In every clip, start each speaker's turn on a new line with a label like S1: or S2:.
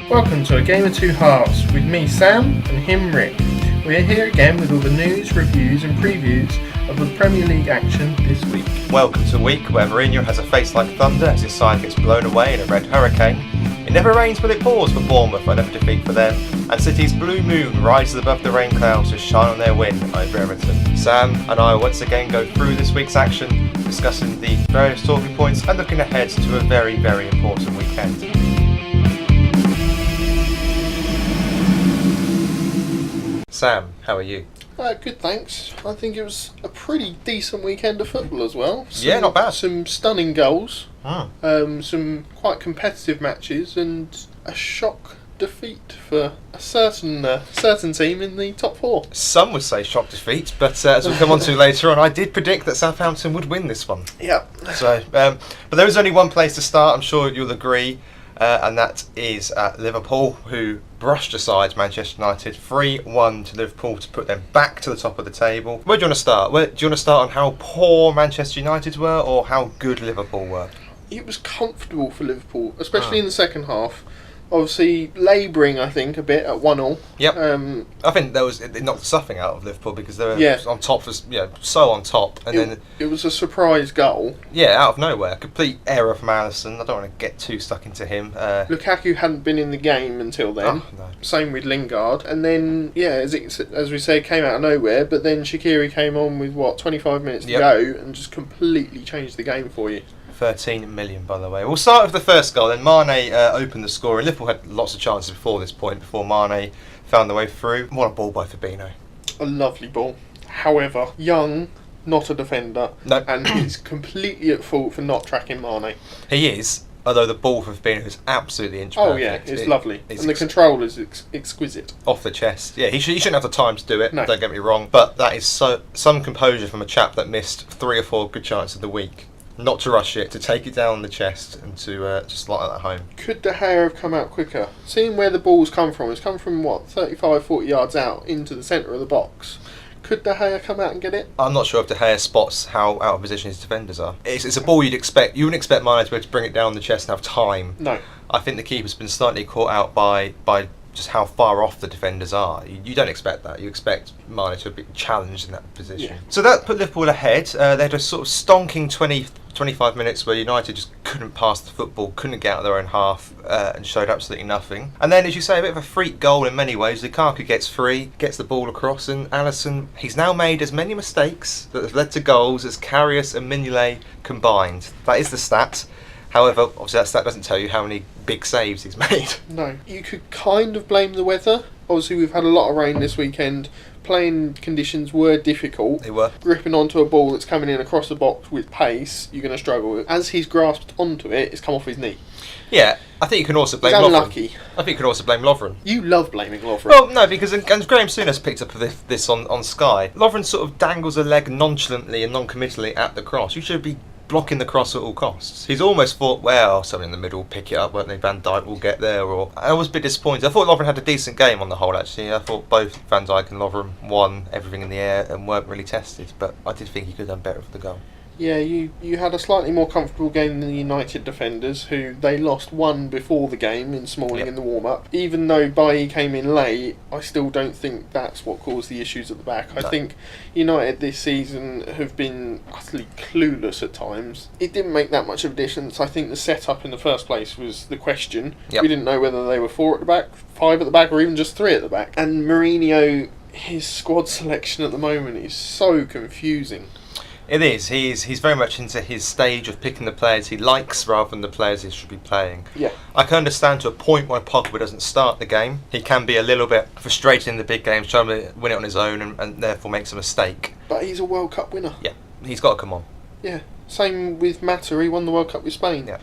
S1: Welcome to A Game of Two Halves with me, Sam, and him, Rick. We are here again with all the news, reviews and previews of the Premier League action this week.
S2: Welcome to a week where Mourinho has a face like thunder as his side gets blown away in a red hurricane. It never rains but it pours for Bournemouth, another defeat for them, and City's blue moon rises above the rain clouds to shine on their win over Everton. Sam and I will once again go through this week's action, discussing the various talking points and looking ahead to a very, very important weekend. Sam, how are you?
S1: Good, thanks. I think it was a pretty decent weekend of football as well.
S2: Yeah, not bad.
S1: Some stunning goals, some quite competitive matches, and a shock defeat for a certain team in the top four.
S2: Some would say shock defeat, but as we'll come on to later on, I did predict that Southampton would win this one.
S1: Yeah.
S2: So, but there is only one place to start, I'm sure you'll agree, and that is Liverpool, who brushed aside Manchester United 3-1 to Liverpool to put them back to the top of the table. Where do you want to start? Do you want to start on how poor Manchester United were or how good Liverpool were?
S1: It was comfortable for Liverpool, especially in the second half. Obviously, labouring, I think, a bit at 1-1.
S2: Yep. I think it knocked the stuffing out of Liverpool because they were on top, so on top. And then
S1: it was a surprise goal.
S2: Yeah, out of nowhere. Complete error from Alisson. I don't want to get too stuck into him.
S1: Lukaku hadn't been in the game until then.
S2: Oh, no.
S1: Same with Lingard. And then, as we say, came out of nowhere. But then Shaqiri came on with, 25 minutes to go and just completely changed the game for you.
S2: 13 million, by the way. We'll start with the first goal. Then Mane opened the score, and Liverpool had lots of chances before this point, before Mane found the way through. What a ball by Fabinho.
S1: A lovely ball. However, Young, not a defender, and he's completely at fault for not tracking Mane.
S2: He is, although the ball for Fabinho is absolutely inch perfect.
S1: Oh yeah, it's lovely. And the control is exquisite.
S2: Off the chest. Yeah, he shouldn't have the time to do it,
S1: no.
S2: Don't get me wrong, but that is some composure from a chap that missed 3 or 4 good chances of the week. Not to rush it, to take it down the chest and to just light that home.
S1: Could De Gea have come out quicker? Seeing where the ball's come from, it's come from 35, 40 yards out into the centre of the box. Could De Gea come out and get it? I'm
S2: not sure if De Gea spots how out of position his defenders are. It's a ball you'd expect. You wouldn't expect Mane to be able to bring it down the chest and have time.
S1: No.
S2: I think the keeper's been slightly caught out by just how far off the defenders are. You don't expect that. You expect Mane to be challenged in that position. Yeah. So that put Liverpool ahead. They had a sort of stonking 25 minutes where United just couldn't pass the football, couldn't get out of their own half, and showed absolutely nothing. And then, as you say, a bit of a freak goal in many ways. Lukaku gets free, gets the ball across, and Alisson, he's now made as many mistakes that have led to goals as Karius and Mignolet combined. That is the stat. However, obviously that stat doesn't tell you how many big saves he's made.
S1: No. You could kind of blame the weather. Obviously, we've had a lot of rain this weekend. Playing conditions were difficult.
S2: They were.
S1: Gripping onto a ball that's coming in across the box with pace, you're going to struggle. As he's grasped onto it, it's come off his knee.
S2: Yeah, I think you can also blame
S1: Lovren.
S2: Unlucky. I think you can also blame Lovren.
S1: You love blaming Lovren.
S2: Well, no, because and Graham Souness picked up this on Sky. Lovren sort of dangles a leg nonchalantly and non-committally at the cross. You should be blocking the cross at all costs. He's almost thought, well, someone in the middle will pick it up, won't they? Van Dijk will get there. Or I was a bit disappointed. I thought Lovren had a decent game on the whole, actually. I thought both Van Dijk and Lovren won everything in the air and weren't really tested, but I did think he could have done better for the goal.
S1: Yeah, you had a slightly more comfortable game than the United defenders, who they lost 1 before the game in Smalling in the warm-up. Even though Bailly came in late, I still don't think that's what caused the issues at the back. No. I think United this season have been utterly clueless at times. It didn't make that much of a difference. I think the setup in the first place was the question. Yep. We didn't know whether they were 4 at the back, 5 at the back, or even just 3 at the back. And Mourinho, his squad selection at the moment is so confusing.
S2: It is. He's very much into his stage of picking the players he likes rather than the players he should be playing.
S1: Yeah.
S2: I can understand to a point why Pogba doesn't start the game. He can be a little bit frustrated in the big games, trying to win it on his own and therefore makes a mistake.
S1: But he's a World Cup winner.
S2: Yeah. He's got to come on.
S1: Yeah. Same with Mata. He won the World Cup with Spain.
S2: Yeah.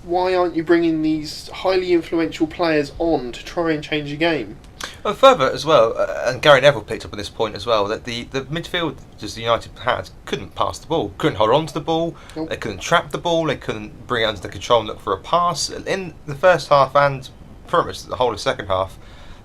S1: Why aren't you bringing these highly influential players on to try and change the game?
S2: Well, further as well, and Gary Neville picked up on this point as well, that the midfielders the United had couldn't pass the ball, couldn't hold on to the ball, They couldn't trap the ball, they couldn't bring it under control and look for a pass. In the first half and pretty much the whole of the second half,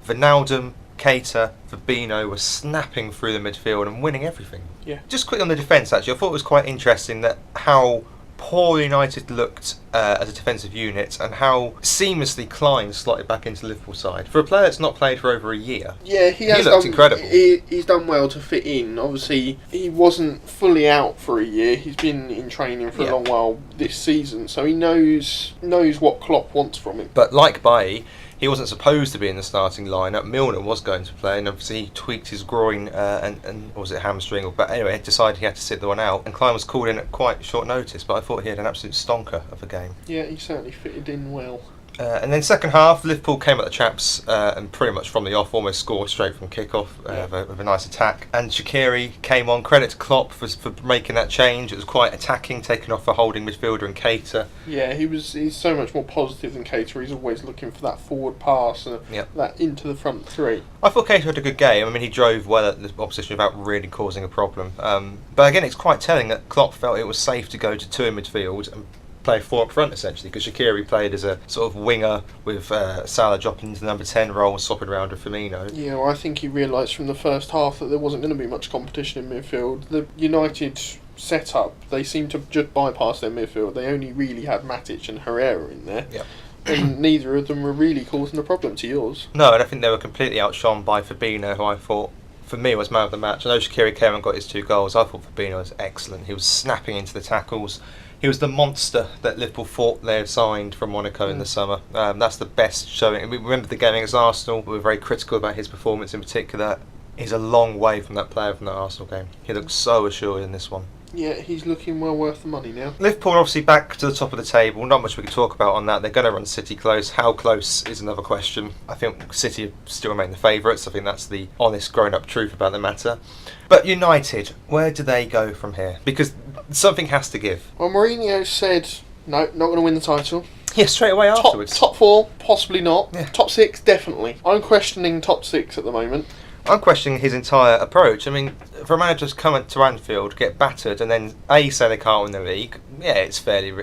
S2: Wijnaldum, Keita, Fabinho were snapping through the midfield and winning everything.
S1: Yeah.
S2: Just quickly on the defence, actually, I thought it was quite interesting that how poor United looked as a defensive unit and how seamlessly Klein slotted back into the Liverpool side. For a player that's not played for over a year,
S1: yeah, he has
S2: looked
S1: done,
S2: incredible.
S1: He's done well to fit in. Obviously, he wasn't fully out for a year. He's been in training for a long while this season, so he knows what Klopp wants from him.
S2: But like Bailly, he wasn't supposed to be in the starting lineup. Milner was going to play, and obviously he tweaked his groin and or was it hamstring? But anyway, he decided he had to sit the one out. And Klein was called in at quite short notice, but I thought he had an absolute stonker of a game.
S1: Yeah, he certainly fitted in well.
S2: And then second half, Liverpool came at the chaps and pretty much from the off almost scored straight from kick-off with a nice attack. And Shaqiri came on. Credit to Klopp for making that change. It was quite attacking, taking off a holding midfielder and Keita.
S1: Yeah, he's so much more positive than Keita. He's always looking for that forward pass and that into the front three.
S2: I thought Keita had a good game. I mean, he drove well at the opposition without really causing a problem. But again, it's quite telling that Klopp felt it was safe to go to two in midfield and play four up front essentially, because Shaqiri played as a sort of winger with Salah dropping into the number 10 role and swapping around with Firmino.
S1: Yeah, well, I think he realised from the first half that there wasn't going to be much competition in midfield. The United setup, they seemed to just bypass their midfield. They only really had Matic and Herrera in there.
S2: Yeah.
S1: And neither of them were really causing a problem to yours.
S2: No, and I think they were completely outshone by Fabinho, who I thought, for me, was man of the match. I know Shaqiri came and got his 2 goals. I thought Fabinho was excellent. He was snapping into the tackles. He was the monster that Liverpool thought they had signed from Monaco in the summer. That's the best showing. We remember the game against Arsenal. We were very critical about his performance in particular. He's a long way from that player from that Arsenal game. He looks so assured in this one.
S1: Yeah, he's looking well worth the money now.
S2: Liverpool are obviously back to the top of the table. Not much we can talk about on that. They're going to run City close. How close is another question. I think City still remain the favourites. I think that's the honest, grown-up truth about the matter. But United, where do they go from here? Because something has to give.
S1: Well, Mourinho said, no, not going to win the title.
S2: Yeah, straight away afterwards.
S1: Top 4, possibly not.
S2: Yeah.
S1: Top 6, definitely. I'm questioning top 6 at the moment.
S2: I'm questioning his entire approach. I mean, for a manager to come to Anfield, get battered, and then say they can't win the league, yeah, it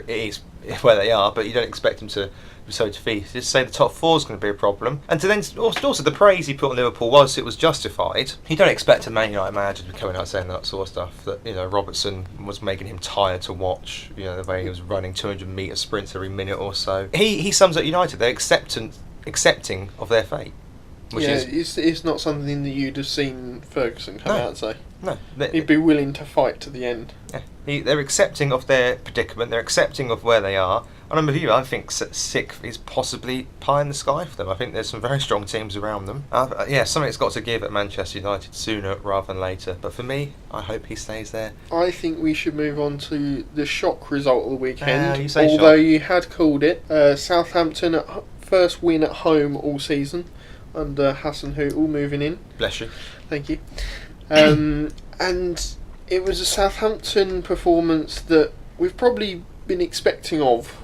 S2: is where they are, but you don't expect them to be so defeated. Just say the top 4 is going to be a problem. And to then also the praise he put on Liverpool it was justified. You don't expect a Man United manager to be coming out saying that sort of stuff. That Robertson was making him tired to watch. The way he was running 200-metre sprints every minute or so. He sums up United. They're accepting of their fate.
S1: It's not something that you'd have seen Ferguson come out and say.
S2: No.
S1: He'd be willing to fight to the end.
S2: Yeah. They're accepting of their predicament, they're accepting of where they are. And I'm with you, I think 6th is possibly pie in the sky for them. I think there's some very strong teams around them. Something's got to give at Manchester United sooner rather than later. But for me, I hope he stays there. I
S1: think we should move on to the shock result of the weekend.
S2: You say
S1: although
S2: shock.
S1: You had called it. Southampton first win at home all season. Under Hassan Hootle moving in.
S2: Bless you.
S1: Thank you. And it was a Southampton performance that we've probably been expecting of.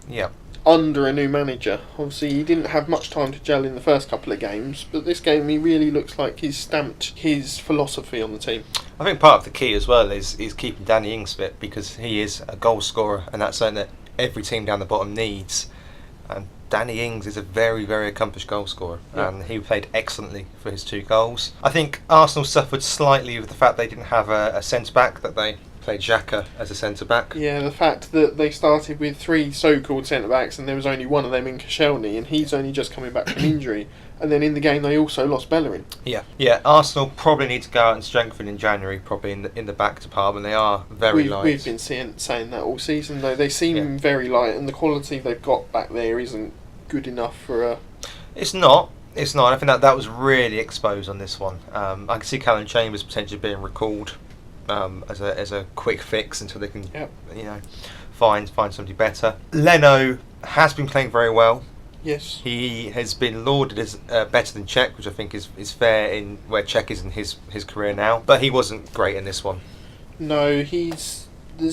S2: Yeah.
S1: Under a new manager. Obviously, he didn't have much time to gel in the first couple of games, but this game he really looks like he's stamped his philosophy on the team.
S2: I think part of the key as well is keeping Danny Ings fit, because he is a goal scorer, and that's something that every team down the bottom needs. And Danny Ings is a very, very accomplished goal scorer, and he played excellently for his 2 goals. I think Arsenal suffered slightly with the fact they didn't have a centre-back, that they played Xhaka as a centre-back.
S1: Yeah, the fact that they started with 3 so-called centre-backs and there was only one of them in Koscielny, and he's only just coming back from injury. And then in the game they also lost Bellerin.
S2: Yeah. Arsenal probably need to go out and strengthen in January, probably in the back department. They are very light.
S1: We've been saying that all season, though. They seem very light, and the quality they've got back there isn't good enough for a...
S2: It's not. I think that was really exposed on this one. I can see Callum Chambers potentially being recalled as a quick fix until they can find somebody better. Leno has been playing very well.
S1: Yes.
S2: He has been lauded as better than Cech, which I think is fair in where Cech is in his career now. But he wasn't great in this one.
S1: No, there's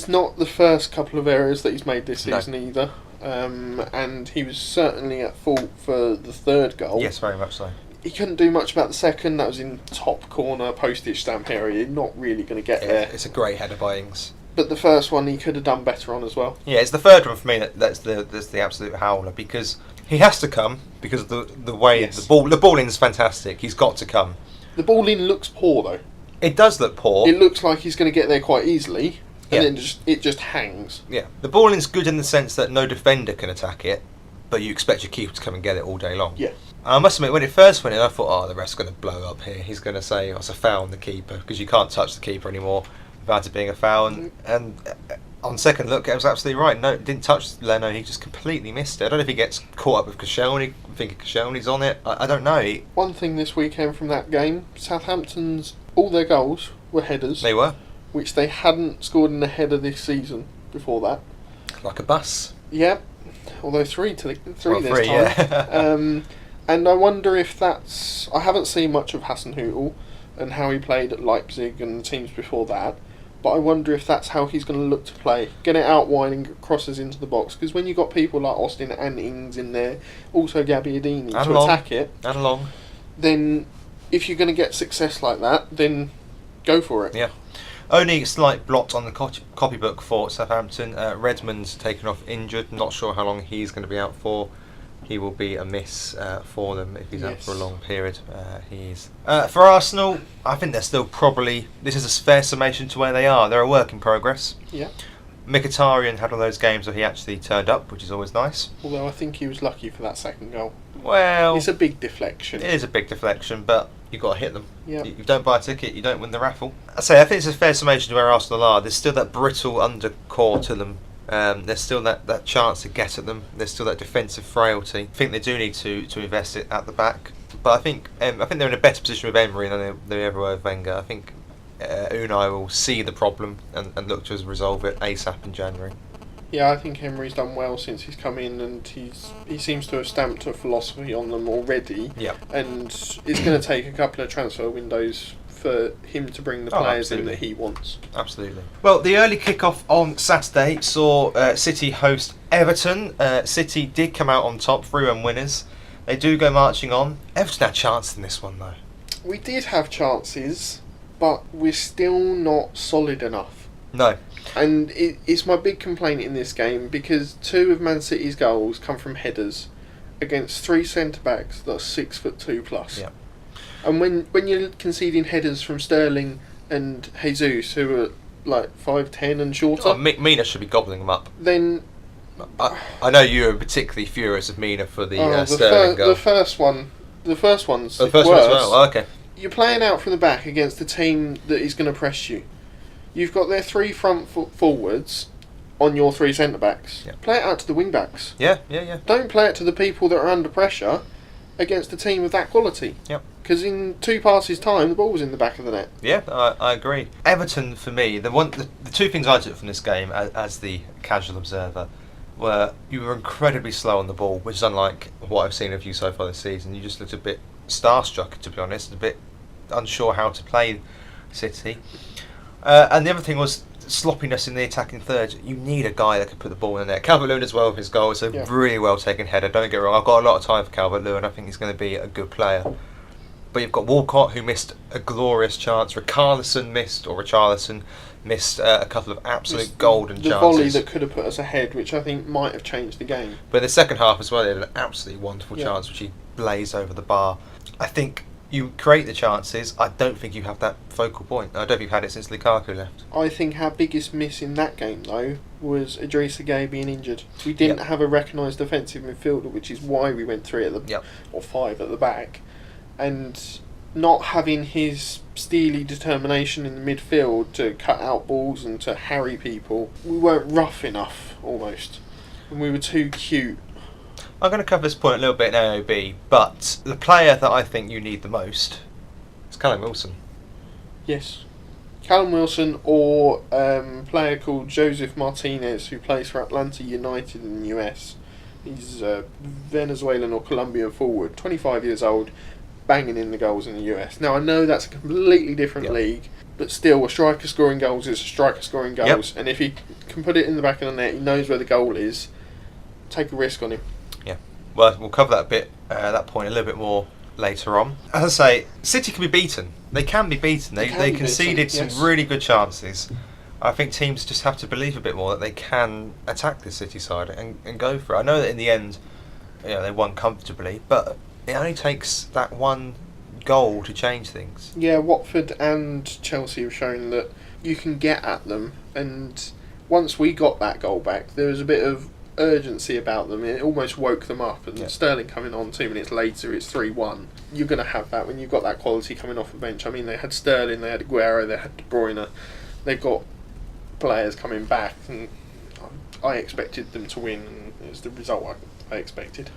S1: not the first couple of errors that he's made this season either. And he was certainly at fault for the 3rd goal.
S2: Yes, very much so.
S1: He couldn't do much about the 2nd. That was in top corner, postage stamp area. You're not really going to get there.
S2: It's a great header by Ings.
S1: But the first one he could have done better on as well.
S2: Yeah, it's the 3rd one for me that's the absolute howler, because He has to come because of the way the ball in is fantastic. He's got to come.
S1: The ball in looks poor though.
S2: It does look poor.
S1: It looks like he's going to get there quite easily, and then it just hangs.
S2: Yeah, the ball in's good in the sense that no defender can attack it, but you expect your keeper to come and get it all day long.
S1: Yeah.
S2: I must admit, when it first went in, I thought, the ref's going to blow up here. He's going to say, it's a foul on the keeper, because you can't touch the keeper anymore without it being a foul. And on second look, it was absolutely right. No, didn't touch Leno. He just completely missed it. I don't know if he gets caught up with Koscielny, thinking Koscielny's on it. I don't know.
S1: One thing this weekend from that game, Southampton's, all their goals were headers.
S2: They were.
S1: Which they hadn't scored in a header this season before that.
S2: Like a bus.
S1: Yeah. Although three this time.
S2: Yeah.
S1: And I wonder if that's... I haven't seen much of Hasenhüttl and how he played at Leipzig and the teams before that, but I wonder if that's how he's going to look to play. Get it out wide and crosses into the box, because when you've got people like Austin and Ings in there, also Gabbiadini to attack it,
S2: and long,
S1: then if you're going to get success like that, then go for it.
S2: Yeah. Only a slight blot on the copybook for Southampton. Redmond's taken off injured. Not sure how long he's going to be out for. He will be a miss for them if he's out for a long period. He is. For Arsenal, I think they're still probably... This is a fair summation to where they are. They're a work in progress.
S1: Yeah.
S2: Mkhitaryan had one of those games where he actually turned up, which is always nice.
S1: Although I think he was lucky for that second goal.
S2: Well...
S1: It's a big deflection.
S2: It is a big deflection, but you've got to hit them.
S1: Yep.
S2: You don't buy a ticket, you don't win the raffle. I think it's a fair summation to where Arsenal are. There's still that brittle undercore to them. There's still that chance to get at them. There's still that defensive frailty. I think they do need to invest it at the back. But I think they're in a better position with Emery than they ever were with Wenger. I think Unai will see the problem and look to resolve it ASAP in January.
S1: Yeah, I think Emery's done well since he's come in, and he seems to have stamped a philosophy on them already.
S2: Yeah.
S1: And it's going to take a couple of transfer windows for him to bring the players in that he wants.
S2: Absolutely. Well, the early kick-off on Saturday saw City host Everton. City did come out on top, 3-1 winners. They do go marching on. Everton had chances in this one, though.
S1: We did have chances, but we're still not solid enough.
S2: No.
S1: And it's my big complaint in this game, because 2 of Man City's goals come from headers against 3 centre-backs that are 6'2" plus.
S2: Yeah.
S1: And when you're conceding headers from Sterling and Jesus, who are like 5'10" and shorter...
S2: Mina should be gobbling them up.
S1: Then...
S2: I know you were particularly furious of Mina for the Sterling goal.
S1: The first one's
S2: the first one as
S1: worse.
S2: well. Oh, okay.
S1: You're playing out from the back against a team that is going to press you. You've got their 3 front forwards on your 3 centre-backs.
S2: Yeah.
S1: Play it out to the wing-backs.
S2: Yeah.
S1: Don't play it to the people that are under pressure against a team of that quality.
S2: Yep.
S1: Because in 2 passes' time, the ball was in the back of the net.
S2: Yeah, I agree. Everton, for me, the 2 things I took from this game as the casual observer were you were incredibly slow on the ball, which is unlike what I've seen of you so far this season. You just looked a bit starstruck, to be honest, a bit unsure how to play City. And the other thing was sloppiness in the attacking third. You need a guy that can put the ball in the net. Calvert-Lewin as well with his goal. It's a really well taken header. Don't get me wrong, I've got a lot of time for Calvert-Lewin. I think he's going to be a good player. But you've got Walcott, who missed a glorious chance. Richarlison missed a couple of absolute golden chances.
S1: The volley that could have put us ahead, which I think might have changed the game.
S2: But in the second half as well, they had an absolutely wonderful chance, which he blazed over the bar. I think you create the chances. I don't think you have that focal point. I don't think you've had it since Lukaku left.
S1: I think our biggest miss in that game, though, was Idrissa Gueye being injured. We didn't have a recognised defensive midfielder, which is why we went 3 or 5 at the back. And not having his steely determination in the midfield to cut out balls and to harry people, we weren't rough enough, almost. And we were too cute.
S2: I'm going to cover this point a little bit in AOB, but the player that I think you need the most is Callum Wilson.
S1: Yes. Callum Wilson, or a player called Joseph Martinez, who plays for Atlanta United in the US. He's a Venezuelan or Colombian forward, 25 years old, banging in the goals in the US. Now, I know that's a completely different league, but still, a striker scoring goals is a striker scoring goals. And if he can put it in the back of the net, he knows where the goal is, take a risk on him. Yeah.
S2: Well, we'll cover that bit, that point a little bit more later on. As I say, City can be beaten. They can be beaten. They conceded some really good chances. I think teams just have to believe a bit more that they can attack the City side and go for it. I know that in the end, they won comfortably, but it only takes that one goal to change things.
S1: Yeah, Watford and Chelsea have shown that you can get at them, and once we got that goal back, there was a bit of urgency about them. It almost woke them up, and Sterling coming on 2 minutes later, it's 3-1. You're going to have that when you've got that quality coming off the bench. I mean, they had Sterling, they had Aguero, they had De Bruyne. They've got players coming back, and I expected them to win, and it was the result I expected.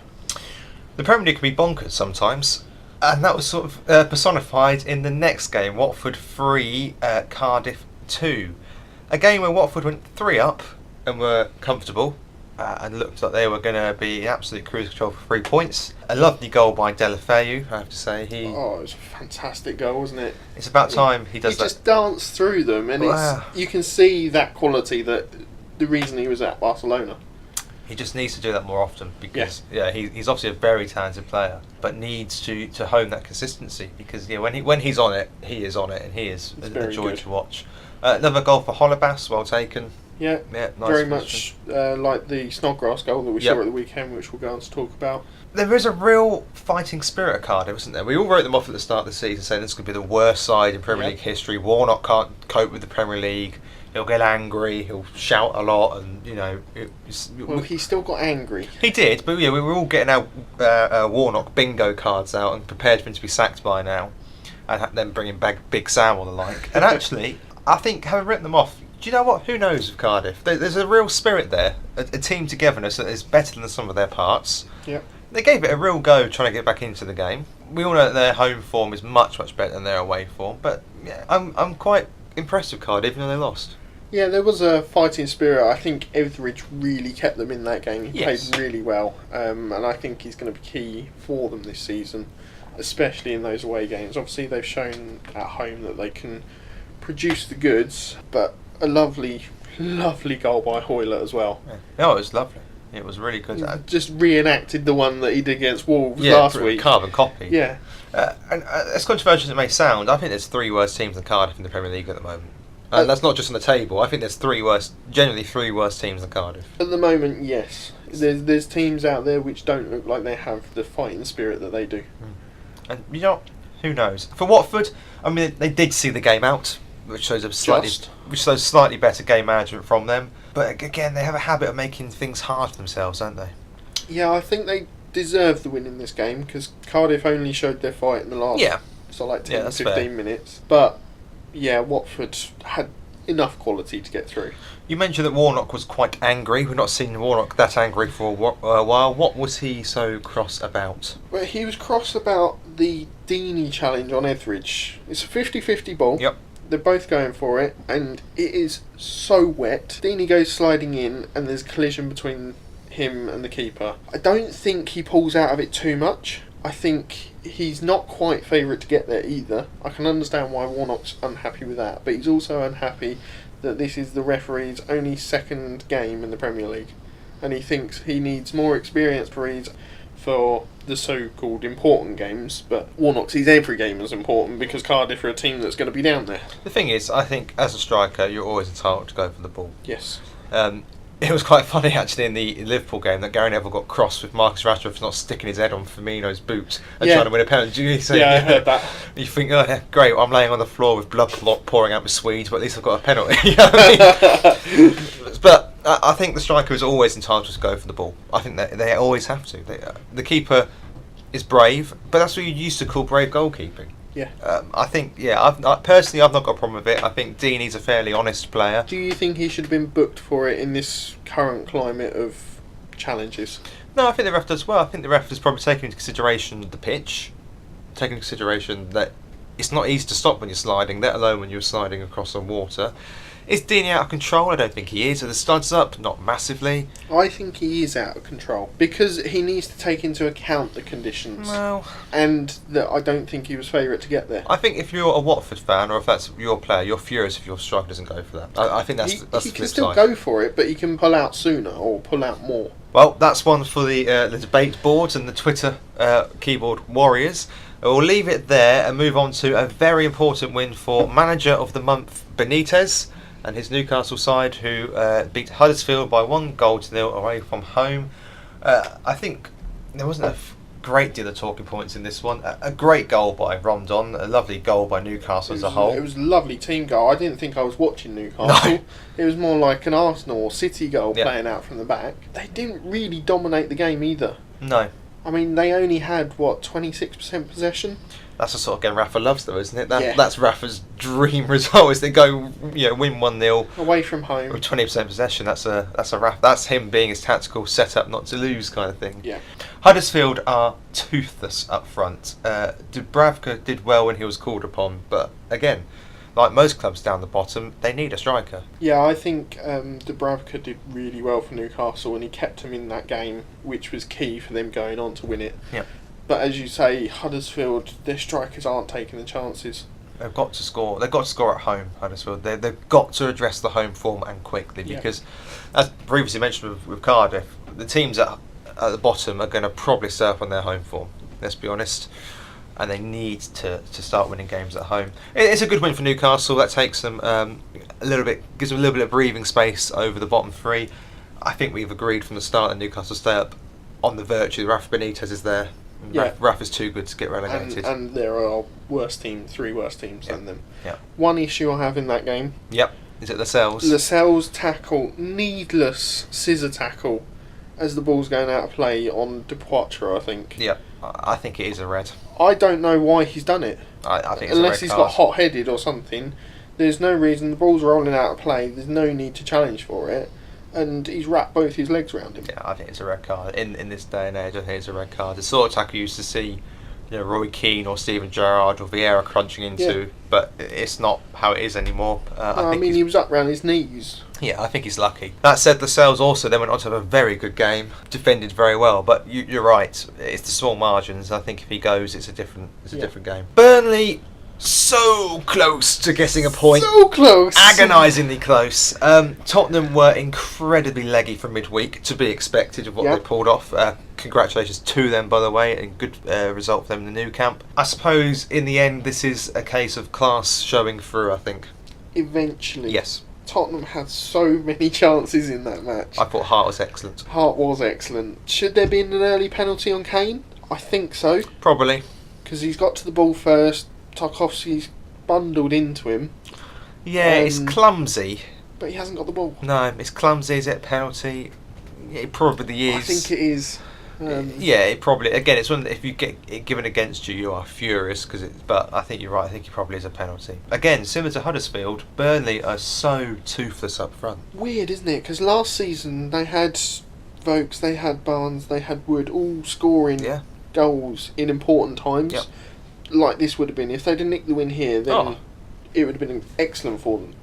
S2: The Premier League can be bonkers sometimes, and that was sort of personified in the next game, Watford 3, Cardiff 2. A game where Watford went 3 up and were comfortable, and looked like they were going to be in absolute cruise control for 3 points. A lovely goal by Deulofeu, I have to say.
S1: It was a fantastic goal, wasn't it?
S2: It's about time he does that.
S1: He just danced through them, and you can see that quality, that the reason he was at Barcelona.
S2: He just needs to do that more often, because he's obviously a very talented player, but needs to hone that consistency, because when he's on it, he is on it, and he is a joy to watch. Another goal for Holebas, well taken.
S1: Yeah,
S2: nice
S1: very much like the Snodgrass goal that we saw at the weekend, which we'll go on to talk about.
S2: There is a real fighting spirit at Cardiff, isn't there? We all wrote them off at the start of the season, saying this could be the worst side in Premier League history. Warnock can't cope with the Premier League. He'll get angry. He'll shout a lot, and
S1: he still got angry.
S2: He did, but we were all getting our Warnock bingo cards out and prepared for him to be sacked by now, and then bringing back Big Sam or the like. And actually, I think having written them off, do you know what? Who knows with Cardiff? There's a real spirit there, a team togetherness that is better than the sum of their parts.
S1: Yep.
S2: They gave it a real go trying to get back into the game. We all know that their home form is much, much better than their away form, but I'm quite impressed with Cardiff, even though they lost.
S1: Yeah, there was a fighting spirit. I think Etheridge really kept them in that game. He played really well, and I think he's going to be key for them this season, especially in those away games. Obviously, they've shown at home that they can produce the goods, but a lovely goal by Hoyler as well.
S2: Yeah. It was lovely. It was really good.
S1: Just reenacted the one that he did against Wolves last week.
S2: Carbon copy.
S1: Yeah.
S2: And as controversial as it may sound, I think there's 3 worse teams than Cardiff in the Premier League at the moment. And that's not just on the table. I think there's 3 worse teams than Cardiff.
S1: At the moment, yes. There's teams out there which don't look like they have the fighting spirit that they do.
S2: And who knows? For Watford, I mean, they did see the game out, which shows slightly better game management from them. But again, they have a habit of making things hard for themselves, don't they?
S1: Yeah, I think they deserve the win in this game, because Cardiff only showed their fight in the last 10 15 minutes. But Watford had enough quality to get through.
S2: You mentioned that Warnock was quite angry. We've not seen Warnock that angry for a while. What was he so cross about?
S1: Well, he was cross about the Deeney challenge on Etheridge. It's a 50-50 ball.
S2: Yep.
S1: They're both going for it, and it is so wet. Deeney goes sliding in, and there's a collision between him and the keeper. I don't think he pulls out of it too much. I think he's not quite favourite to get there either. I can understand why Warnock's unhappy with that, but he's also unhappy that this is the referee's only second game in the Premier League, and he thinks he needs more experienced referees for the so-called important games, but Warnock sees every game as important because Cardiff are a team that's going to be down there.
S2: The thing is, I think as a striker, you're always entitled to go for the ball.
S1: Yes.
S2: It was quite funny actually in the Liverpool game that Gary Neville got cross with Marcus Rashford for not sticking his head on Firmino's boot and trying to win a penalty. So,
S1: I heard that.
S2: You think, great, I'm laying on the floor with blood pouring out with Swedes, but at least I've got a penalty. You know what I mean? But I think the striker is always entitled to go for the ball. I think that they always have to. The keeper is brave, but that's what you used to call brave goalkeeping.
S1: Yeah.
S2: I think, I've not got a problem with it. I think Deeney's a fairly honest player.
S1: Do you think he should have been booked for it in this current climate of challenges?
S2: No, I think the ref does well. I think the ref has probably taken into consideration the pitch, taken into consideration that it's not easy to stop when you're sliding, let alone when you're sliding across on water. Is Deeney out of control? I don't think he is. Are the studs up? Not massively.
S1: I think he is out of control because he needs to take into account the conditions.
S2: Well,
S1: and that I don't think he was favourite to get there.
S2: I think if you're a Watford fan or if that's your player, you're furious if your striker doesn't go for that. I think that's the flip side.
S1: He can still go for it, but he can pull out sooner or pull out more.
S2: Well, that's one for the debate boards and the Twitter keyboard warriors. We'll leave it there and move on to a very important win for Manager of the Month Benitez and his Newcastle side, who beat Huddersfield by 1-0 away from home. I think there wasn't a great deal of talking points in this one. A great goal by Rondon, a lovely goal by Newcastle as a whole.
S1: It was a lovely team goal. I didn't think I was watching Newcastle.
S2: No.
S1: It was more like an Arsenal or City goal playing out from the back. They didn't really dominate the game either.
S2: No.
S1: I mean, they only had, 26% possession?
S2: That's the sort of game Rafa loves, though, isn't it? That's Rafa's dream result, is they go, win 1-0
S1: away from home
S2: with 20% possession. That's a Rafa. That's him being his tactical setup not to lose kind of thing.
S1: Yeah.
S2: Huddersfield are toothless up front. Dubravka did well when he was called upon, but again, like most clubs down the bottom, they need a striker.
S1: Yeah, I think Dubravka did really well for Newcastle, and he kept them in that game, which was key for them going on to win it.
S2: Yeah.
S1: But as you say, Huddersfield, their strikers aren't taking the chances.
S2: They've got to score. They've got to score at home, Huddersfield. They've got to address the home form and quickly, because, as previously mentioned with Cardiff, the teams at the bottom are going to probably surf on their home form. Let's be honest. And they need to start winning games at home. It's a good win for Newcastle. That takes them gives them a little bit of breathing space over the bottom three. I think we've agreed from the start that Newcastle stay up on the virtue. Rafa Benitez is there. Rafa's too good to get relegated.
S1: And there are three worse teams than them.
S2: Yeah.
S1: One issue I have in that game.
S2: Yep. Is it Lascelles?
S1: Lascelles' tackle, needless scissor tackle, as the ball's going out of play on Depoitre, I think.
S2: Yep. I think it is a red.
S1: I don't know why he's done it.
S2: I think it's
S1: unless
S2: a red
S1: he's
S2: card.
S1: got hot-headed or something. There's no reason. The ball's rolling out of play. There's no need to challenge for it. And he's wrapped both his legs around him.
S2: Yeah, I think it's a red card. In this day and age, I think it's a red card. The sort of tackle you used to see, Roy Keane or Steven Gerrard or Vieira crunching into, but it's not how it is anymore.
S1: I mean, he was up round his knees.
S2: Yeah, I think he's lucky. That said, Lascelles also then went on to have a very good game, defended very well. But you're right, it's the small margins. I think if he goes, it's a different game. Burnley, so close to getting a point.
S1: So close.
S2: Agonisingly close. Tottenham were incredibly leggy from midweek, to be expected of what they pulled off. Congratulations to them, by the way, and good result for them in the new camp. I suppose in the end this is a case of class showing through, I think.
S1: Eventually.
S2: Yes.
S1: Tottenham had so many chances in that match.
S2: I thought Hart was excellent.
S1: Hart was excellent. Should there be an early penalty on Kane? I think so.
S2: Probably.
S1: Because he's got to the ball first. Tarkowski's bundled into him.
S2: Yeah, it's clumsy.
S1: But he hasn't got the ball.
S2: No, it's clumsy. Is it a penalty? It probably is.
S1: I think it is.
S2: Yeah, it probably. Again, it's one that if you get it given against you, you are furious But I think you're right. I think it probably is a penalty. Again, similar to Huddersfield, Burnley are so toothless up front.
S1: Weird, isn't it? Because last season they had Vokes, they had Barnes, they had Wood, all scoring goals in important times.
S2: Yep.
S1: Like this would have been. If they'd have nicked the win here, then it would have been excellent for them.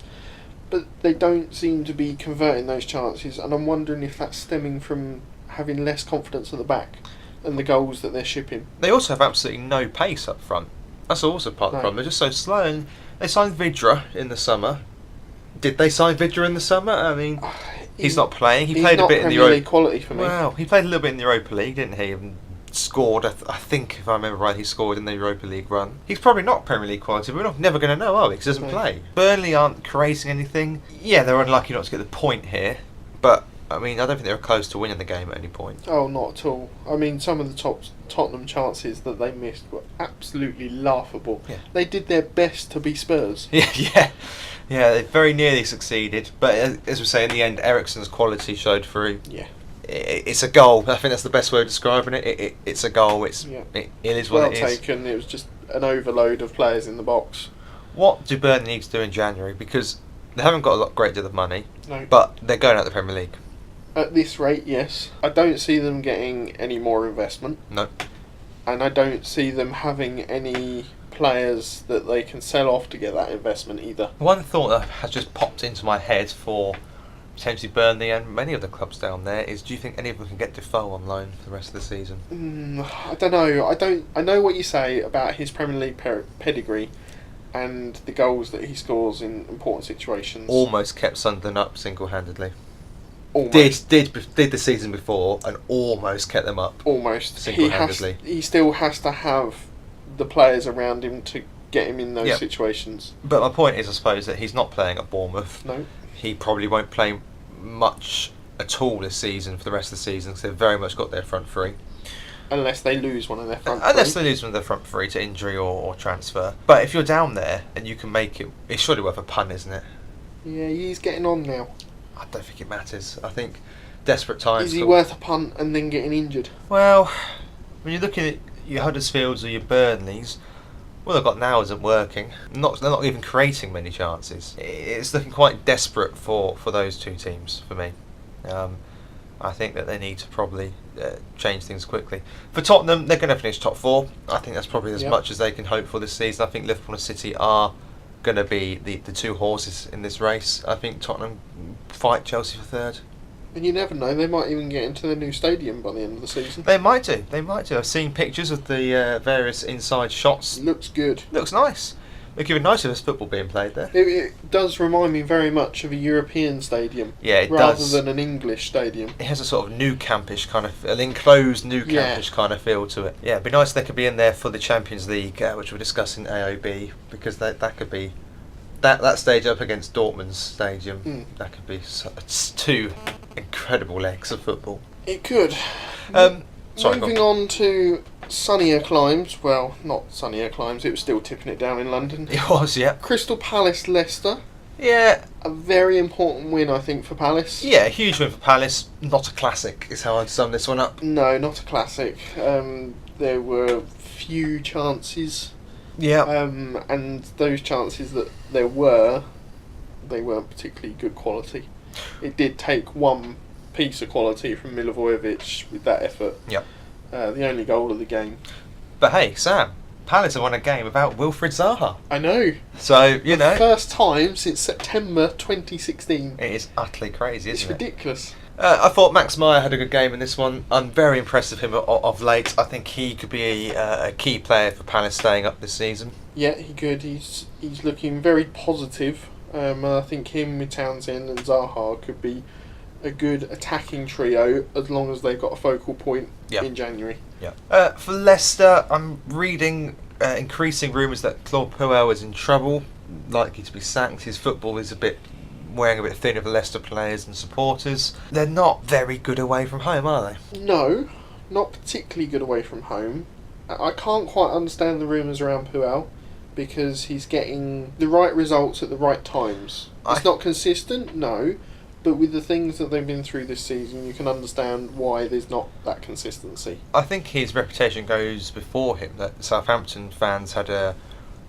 S1: But they don't seem to be converting those chances, and I'm wondering if that's stemming from having less confidence at the back and the goals that they're shipping.
S2: They also have absolutely no pace up front. That's also part of the problem. They're just so slow. And they signed Vidra in the summer. Did they sign Vidra in the summer? I mean, he's not playing. He played a bit in the Europa League
S1: quality for me.
S2: Wow, he played a little bit in the Europa League, didn't he? And scored. I think, if I remember right, he scored in the Europa League run. He's probably not Premier League quality, but we're never going to know, are we? Because he doesn't play. Burnley aren't creating anything. Yeah, they're unlucky not to get the point here, but I mean, I don't think they were close to winning the game at any point.
S1: Oh, not at all. I mean, some of the top Tottenham chances that they missed were absolutely laughable. Yeah. They did their best to be Spurs.
S2: Yeah, they very nearly succeeded. But as we say, in the end, Eriksen's quality showed through.
S1: Yeah.
S2: It's a goal. I think that's the best way of describing it. It's a goal. It is what it is.
S1: Well taken. It was just an overload of players in the box.
S2: What do Burnley need to do in January? Because they haven't got a great deal of money, but they're going out the Premier League.
S1: At this rate, yes. I don't see them getting any more investment.
S2: No.
S1: And I don't see them having any players that they can sell off to get that investment either.
S2: One thought that has just popped into my head for potentially Burnley and many of the clubs down there is, do you think any of them can get Defoe on loan for the rest of the season?
S1: I don't know. I know what you say about his Premier League pedigree and the goals that he scores in important situations.
S2: Almost kept Sunderland up single-handedly.
S1: Almost.
S2: Did the season before and almost kept them up.
S1: Almost.
S2: Single-handedly.
S1: He still has to have the players around him to get him in those situations.
S2: But my point is, I suppose, that he's not playing at Bournemouth.
S1: No.
S2: He probably won't play much at all this season for the rest of the season because they've very much got their front three.
S1: Unless they lose one of their front
S2: Unless
S1: three.
S2: they lose one of their front three to injury or transfer. But if you're down there and you can make it, it's surely worth a punt, isn't it?
S1: Yeah, he's getting on now.
S2: I don't think it matters. I think desperate times.
S1: Is he worth a punt and then getting injured?
S2: Well, when you're looking at your Huddersfields or your Burnleys, what they've got now isn't working. They're not even creating many chances. It's looking quite desperate for those two teams for me. I think that they need to probably change things quickly. For Tottenham, they're going to finish top four. I think that's probably as much as they can hope for this season. I think Liverpool and City are going to be the two horses in this race. I think Tottenham fight Chelsea for third.
S1: And you never know, they might even get into the new stadium by the end of the season.
S2: They might do. I've seen pictures of the various inside shots.
S1: Looks good.
S2: Looks nice. Look even nicer, there's football being played there.
S1: It does remind me very much of a European stadium.
S2: Yeah, it
S1: rather
S2: does.
S1: Rather than an English stadium.
S2: It has a sort of new campish kind of, an enclosed new campish kind of feel to it. Yeah, it'd be nice if they could be in there for the Champions League, which we're discussing AOB, because that could be that stage up against Dortmund's stadium. That could be it's two incredible legs of football.
S1: It could. Moving on to sunnier climes. Well, not sunnier climes. It was still tipping it down in London.
S2: It was, yeah.
S1: Crystal Palace, Leicester.
S2: Yeah.
S1: A very important win, I think, for Palace.
S2: Yeah, a huge win for Palace. Not a classic, is how I'd sum this one up.
S1: No, not a classic. There were few chances.
S2: Yeah.
S1: And those chances that there were, they weren't particularly good quality. It did take one piece of quality from Milivojevic with that effort.
S2: Yep.
S1: The only goal of the game.
S2: But hey, Sam, Palace have won a game without Wilfried Zaha.
S1: I know.
S2: So, you know.
S1: First time since September 2016.
S2: It is utterly crazy, isn't it?
S1: It's ridiculous.
S2: I thought Max Meyer had a good game in this one. I'm very impressed with him of late. I think he could be a key player for Palace staying up this season.
S1: Yeah, he could. He's looking very positive. I think him with Townsend and Zaha could be a good attacking trio as long as they've got a focal point in January.
S2: Yeah. For Leicester, I'm reading increasing rumours that Claude Puel is in trouble, likely to be sacked. His football is wearing a bit thin of the Leicester players and supporters. They're not very good away from home, are they?
S1: No, not particularly good away from home. I can't quite understand the rumours around Puel because he's getting the right results at the right times. It's not consistent, no, but with the things that they've been through this season, you can understand why there's not that consistency.
S2: I think his reputation goes before him, that Southampton fans had a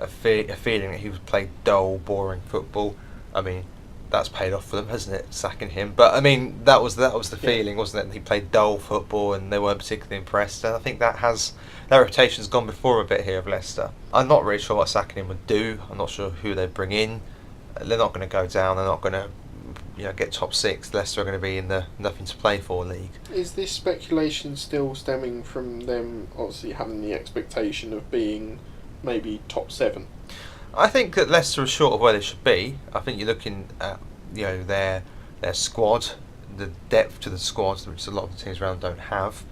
S2: feeling that he would play dull, boring football. I mean, that's paid off for them, hasn't it, sacking him? But I mean, that was the feeling, wasn't it? He played dull football and they weren't particularly impressed. And I think that reputation's gone before a bit here of Leicester. I'm not really sure what sacking him would do. I'm not sure who they bring in. They're not going to go down. They're not going to, get top six. Leicester are going to be in the nothing to play for league.
S1: Is this speculation still stemming from them obviously having the expectation of being maybe top 7?
S2: I think that Leicester are short of where they should be. I think you're looking at their squad, the depth to the squad, which a lot of the teams around don't have.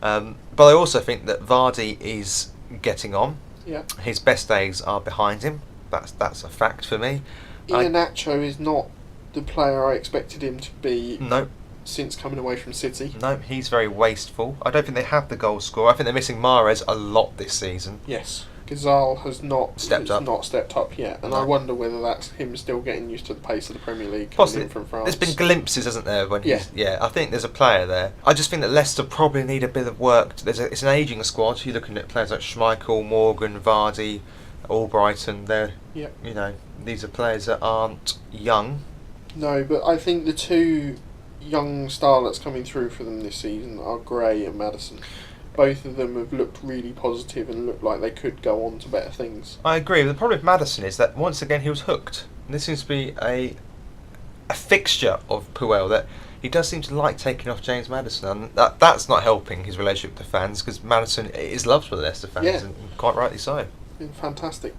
S2: But I also think that Vardy is getting on.
S1: Yeah.
S2: His best days are behind him. That's a fact for me.
S1: Iheanacho is not the player I expected him to be.
S2: No.
S1: Since coming away from City.
S2: No, he's very wasteful. I don't think they have the goal scorer. I think they're missing Mahrez a lot this season.
S1: Yes. Ghazal has not stepped up yet, and
S2: No.
S1: I wonder whether that's him still getting used to the pace of the Premier League
S2: Possibly.
S1: coming in from France.
S2: There's been glimpses, hasn't there? When I think there's a player there. I just think that Leicester probably need a bit of work. It's an ageing squad. You're looking at players like Schmeichel, Morgan, Vardy, Albrighton. These are players that aren't young.
S1: No, but I think the two young starlets coming through for them this season are Gray and Maddison. Both of them have looked really positive and look like they could go on to better things.
S2: I agree. The problem with Maddison is that once again he was hooked. And this seems to be a fixture of Puel, that he does seem to like taking off James Maddison, and that's not helping his relationship with the fans, because Maddison is loved by the Leicester fans, and quite rightly so.
S1: Been fantastic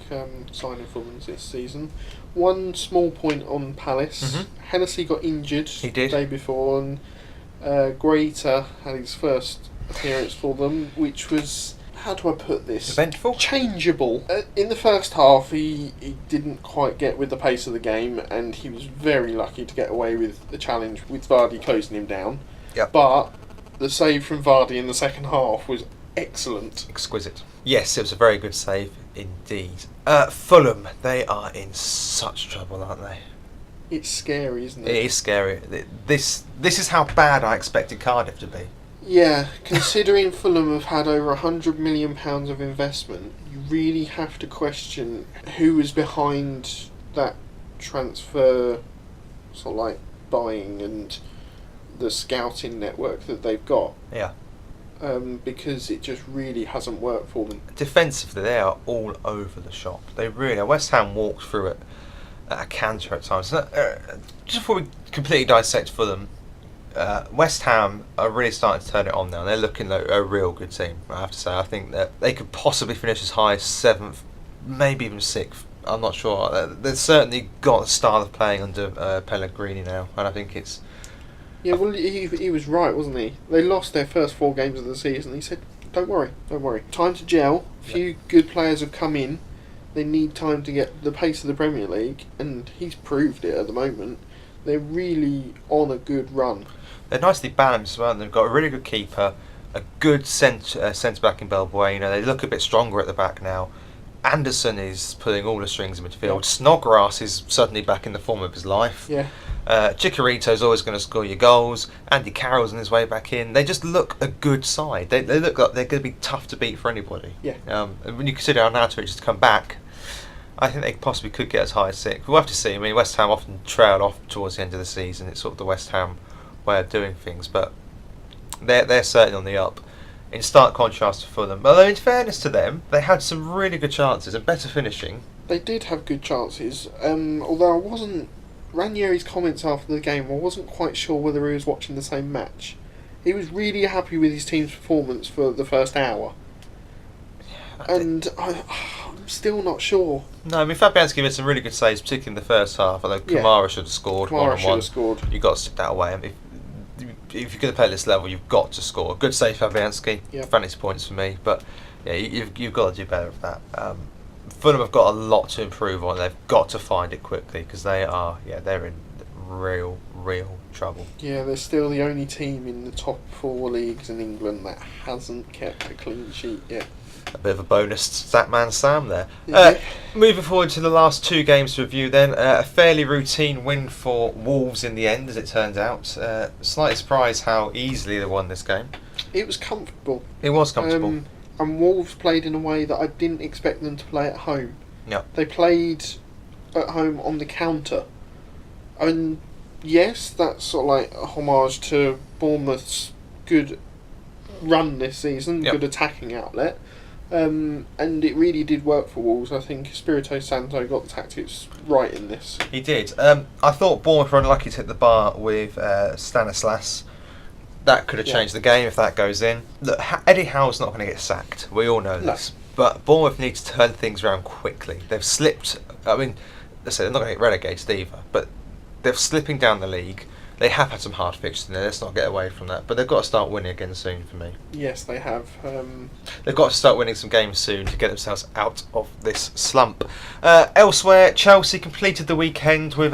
S1: signing for them this season. One small point on Palace.
S2: Mm-hmm.
S1: Hennessy got injured
S2: He did.
S1: the day before, and Greater had his first appearance for them, which was, how do I put this?
S2: Eventful?
S1: Changeable. In the first half, he didn't quite get with the pace of the game, and he was very lucky to get away with the challenge with Vardy closing him down.
S2: Yep.
S1: But the save from Vardy in the second half was excellent.
S2: Exquisite. Yes, it was a very good save indeed. Fulham, they are in such trouble, aren't they?
S1: It's scary, isn't it?
S2: It is scary. This is how bad I expected Cardiff to be.
S1: Yeah, considering Fulham have had over £100 million of investment, you really have to question who is behind that transfer, sort of like buying and the scouting network that they've got.
S2: Yeah.
S1: Because it just really hasn't worked for them.
S2: Defensively, they are all over the shop. They really are. West Ham walked through it at a canter at times. Just before we completely dissect Fulham, West Ham are really starting to turn it on now. They're looking like a real good team, I have to say. I think that they could possibly finish as high as 7th, maybe even 6th. I'm not sure. They've certainly got a style of playing under Pellegrini now, and I think it's...
S1: Yeah, well, he was right, wasn't he? They lost their first 4 games of the season. He said, don't worry. Time to gel. A few good players have come in. They need time to get the pace of the Premier League, and he's proved it at the moment. They're really on a good run.
S2: They're nicely balanced as well. They've got a really good keeper, a good centre back in Balbuena. They look a bit stronger at the back now. Anderson is pulling all the strings in midfield.
S1: Yeah.
S2: Snodgrass is suddenly back in the form of his life.
S1: Yeah.
S2: Chikorito's always going to score your goals. Andy Carroll's on his way back in. They just look a good side. They look like they're going to be tough to beat for anybody.
S1: Yeah.
S2: And when you consider Arnautovic has come back, I think they possibly could get as high as 6th. We'll have to see. I mean, West Ham often trail off towards the end of the season. It's sort of the West Ham way of doing things, but they're certainly on the up. In stark contrast to Fulham. Although, in fairness to them, they had some really good chances and better finishing.
S1: They did have good chances. Although I wasn't... Ranieri's comments after the game, I wasn't quite sure whether he was watching the same match. He was really happy with his team's performance for the first hour. And I'm still not sure.
S2: No, I mean, Fabianski made some really good saves, particularly in the first half. Although Kamara should have scored.
S1: Kamara should have scored.
S2: You've got to stick that away. I mean, if you're going to play at this level, you've got to score. Good save, Fabianski.
S1: Yep.
S2: Fantasy points for me. But yeah, you've got to do better with that. Fulham have got a lot to improve on. They've got to find it quickly because they're in real trouble.
S1: Yeah, they're still the only team in the top 4 leagues in England that hasn't kept a clean sheet yet.
S2: A bit of a bonus to that man Sam there.
S1: Yeah.
S2: Moving forward to the last 2 games to review then. A fairly routine win for Wolves in the end, as it turns out. Slightly surprised how easily they won this game.
S1: It was comfortable.
S2: It was comfortable.
S1: And Wolves played in a way that I didn't expect them to play at home.
S2: Yeah.
S1: They played at home on the counter. And yes, that's sort of like a homage to Bournemouth's good run this season, good attacking outlet. And it really did work for Wolves. I think Espirito Santo got the tactics right in this.
S2: He did. I thought Bournemouth were unlucky to hit the bar with Stanislas. That could have changed the game if that goes in. Look, Eddie Howe's not going to get sacked. We all know this. But Bournemouth need to turn things around quickly. They've slipped. I mean, let's say they're not going to get relegated either, but they're slipping down the league. They have had some hard fixtures in there. Let's not get away from that. But they've got to start winning again soon for me.
S1: Yes, they have.
S2: They've got to start winning some games soon to get themselves out of this slump. Elsewhere, Chelsea completed the weekend with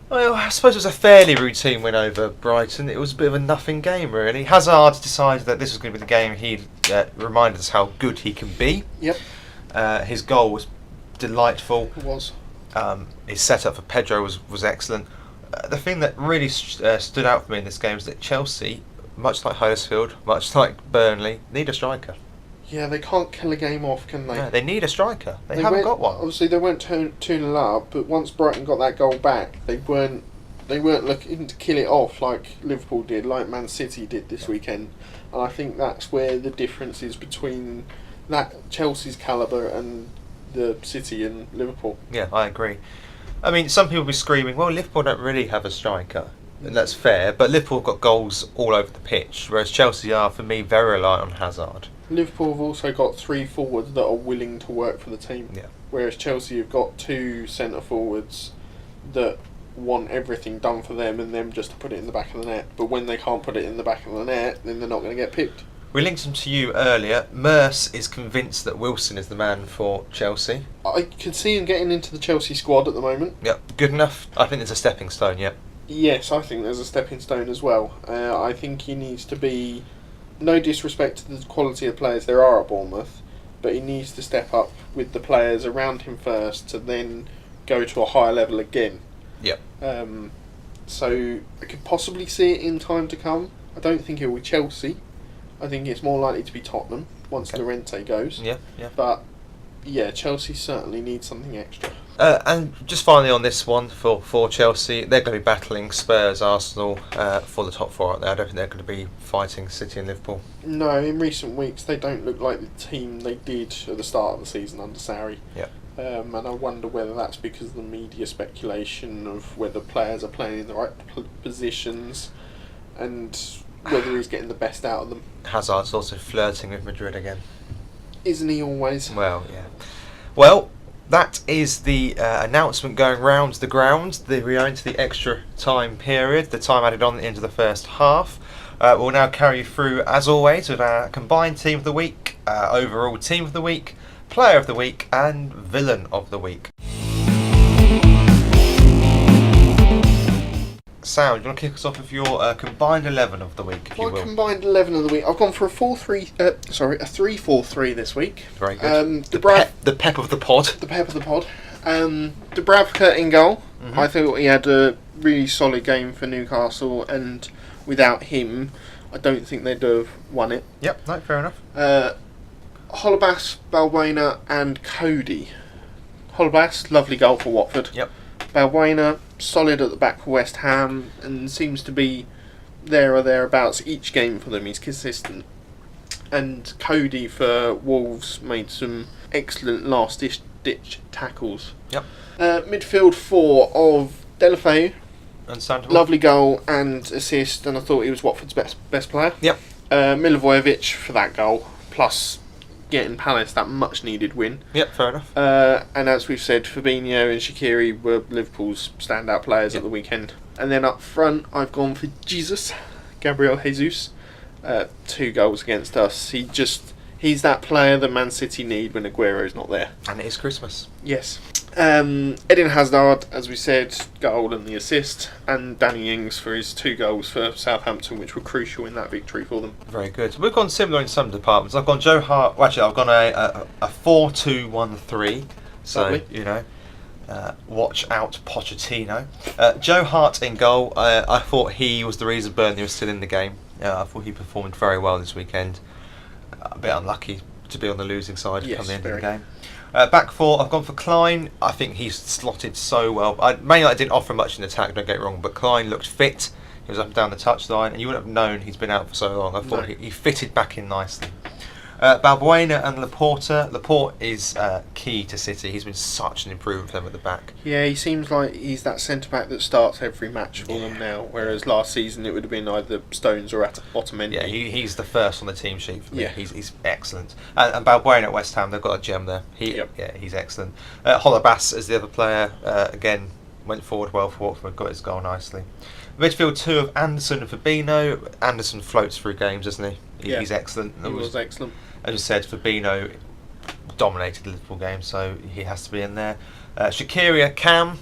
S2: well, I suppose it was a fairly routine win over Brighton. It was a bit of a nothing game, really. Hazard decided that this was going to be the game. He reminded us how good he can be.
S1: Yep.
S2: His goal was delightful.
S1: It was.
S2: His setup for Pedro was excellent. The thing that really stood out for me in this game is that Chelsea, much like Huddersfield, much like Burnley, need a striker.
S1: Yeah, they can't kill a game off, can they?
S2: No, they need a striker. They haven't got one.
S1: Obviously, they weren't 2-0 up, but once Brighton got that goal back, they weren't looking to kill it off like Liverpool did, like Man City did this weekend. And I think that's where the difference is between that Chelsea's calibre and the City and Liverpool.
S2: Yeah, I agree. I mean, some people will be screaming, well, Liverpool don't really have a striker. And that's fair, but Liverpool have got goals all over the pitch, whereas Chelsea are, for me, very reliant on Hazard.
S1: Liverpool have also got 3 forwards that are willing to work for the team.
S2: Yeah.
S1: Whereas Chelsea have got 2 centre forwards that want everything done for them and them just to put it in the back of the net. But when they can't put it in the back of the net, then they're not going to get picked.
S2: We linked him to you earlier. Merce is convinced that Wilson is the man for Chelsea.
S1: I can see him getting into the Chelsea squad at the moment.
S2: Yep, good enough. I think there's a stepping stone, yep.
S1: Yes, I think there's a stepping stone as well. I think he needs to be no disrespect to the quality of players there are at Bournemouth, but he needs to step up with the players around him first to then go to a higher level again.
S2: Yep.
S1: So I could possibly see it in time to come. I don't think it will be Chelsea. I think it's more likely to be Tottenham once Llorente goes.
S2: Yeah.
S1: But yeah, Chelsea certainly needs something extra.
S2: And just finally on this one for Chelsea, they're going to be battling Spurs, Arsenal for the top four, aren't they? I don't think they're going to be fighting City and Liverpool.
S1: No, in recent weeks they don't look like the team they did at the start of the season under Sarri.
S2: Yeah.
S1: And I wonder whether that's because of the media speculation of whether players are playing in the right positions and whether he's getting the best out of them.
S2: Hazard's also flirting with Madrid again.
S1: Isn't he always?
S2: Well, yeah. Well, that is the announcement going round the ground. We are into the extra time period, the time added on into the first half. We'll now carry you through, as always, with our combined team of the week, overall team of the week, player of the week, and villain of the week. Sam, do you want to kick us off with your combined 11 of the week, if you will?
S1: Combined 11 of the week. I've gone for a 3-4-3 this week.
S2: Very good. The pep of the pod.
S1: The pep of the pod. Dubravka in goal.
S2: Mm-hmm.
S1: I thought he had a really solid game for Newcastle, and without him, I don't think they'd have won it.
S2: Yep, no, fair enough.
S1: Holebas, Balbuena, and Cody. Holebas, lovely goal for Watford.
S2: Yep.
S1: Balbuena, solid at the back for West Ham, and seems to be there or thereabouts each game for them. He's consistent. And Cody for Wolves made some excellent last-ditch tackles.
S2: Yep.
S1: Midfield 4 of Delafeu.
S2: Understandable.
S1: Lovely goal and assist, and I thought he was Watford's best player.
S2: Yep.
S1: Milivojevic for that goal, plus getting Palace that much needed win.
S2: Yep, fair enough.
S1: And as we've said, Fabinho and Shaqiri were Liverpool's standout players at the weekend. And then up front, I've gone for Gabriel Jesus. 2 goals against us. He's that player that Man City need when Aguero's not there.
S2: And it is Christmas.
S1: Yes. Eden Hazard, as we said, goal and the assist, and Danny Ings for his 2 goals for Southampton, which were crucial in that victory for them.
S2: Very good. We've gone similar in some departments. I've gone Joe Hart. Well, actually, I've gone a 4-2-1-3. So,
S1: Lovely.
S2: Watch out, Pochettino. Joe Hart in goal. I thought he was the reason Burnley was still in the game. I thought he performed very well this weekend. A bit unlucky to be on the losing side come the end of the game. Back 4, I've gone for Klein. I think he's slotted so well. Mainly I didn't offer much in attack, don't get it wrong, but Klein looked fit. He was up and down the touchline, and you wouldn't have known he's been out for so long. I thought he fitted back in nicely. Balbuena and Laporte is key to City. He's been such an improvement for them at the back. Yeah,
S1: he seems like he's that centre-back that starts every match for them now, whereas last season it would have been either Stones or Otamendi.
S2: Yeah, he's the first on the team sheet for me.
S1: Yeah.
S2: He's excellent. And Balbuena at West Ham, they've got a gem there. He's excellent. Holebas is the other player. Again, went forward well for Watford, got his goal nicely. Midfield 2 of Anderson and Fabinho. Anderson floats through games, doesn't he? He's excellent.
S1: He was excellent.
S2: As you said, Fabinho dominated the Liverpool game, so he has to be in there. Shaqiri Cam,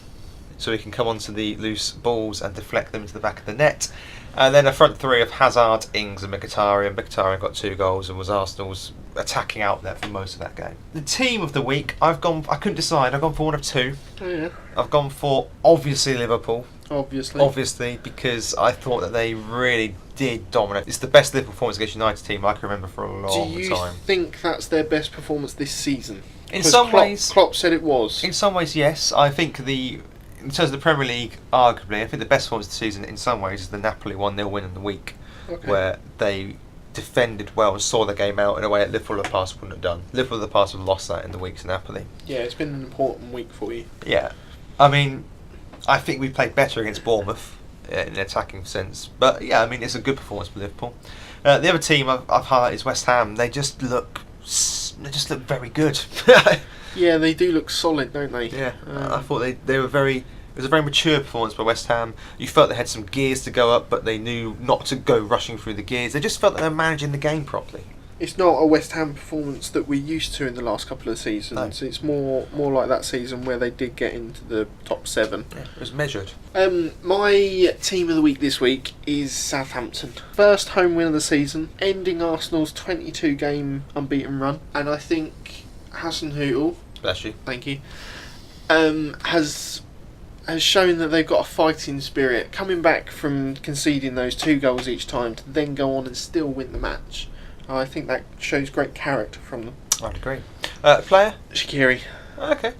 S2: so he can come onto the loose balls and deflect them into the back of the net. And then a front 3 of Hazard, Ings and Mkhitaryan. Mkhitaryan got 2 goals and was Arsenal's attacking outlet for most of that game. The team of the week, I couldn't decide. I've gone for one of 2.
S1: Oh yeah.
S2: I've gone for obviously Liverpool.
S1: Obviously,
S2: because I thought that they really did dominate. It's the best Liverpool performance against United team I can remember for a long time.
S1: Do you think that's their best performance this season?
S2: In some ways,
S1: Klopp said it was.
S2: In some ways, yes. I think in terms of the Premier League, arguably, I think the best performance of the season in some ways is the Napoli 1-0 win in the week, where they defended well and saw the game out in a way that Liverpool of the past wouldn't have done. Liverpool of the past have lost that in the week to Napoli.
S1: Yeah, it's been an important week for you.
S2: Yeah. I mean, I think we played better against Bournemouth in an attacking sense. But yeah, I mean, it's a good performance for Liverpool. The other team I've highlighted is West Ham. They just look very good.
S1: Yeah, they do look solid, don't they?
S2: Yeah, I thought they were very. It was a very mature performance by West Ham. You felt they had some gears to go up, but they knew not to go rushing through the gears. They just felt that they were managing the game properly.
S1: It's not a West Ham performance that we're used to in the last couple of seasons.
S2: No.
S1: It's more like that season where they did get into the top 7.
S2: Yeah, it was measured.
S1: My team of the week this week is Southampton. First home win of the season, ending Arsenal's 22-game unbeaten run. And I think Hasenhüttl,
S2: Bless you.
S1: thank you, has shown that they've got a fighting spirit, coming back from conceding those 2 goals each time to then go on and still win the match. I think that shows great character from them.
S2: I'd agree. Player?
S1: Shaqiri.
S2: Okay.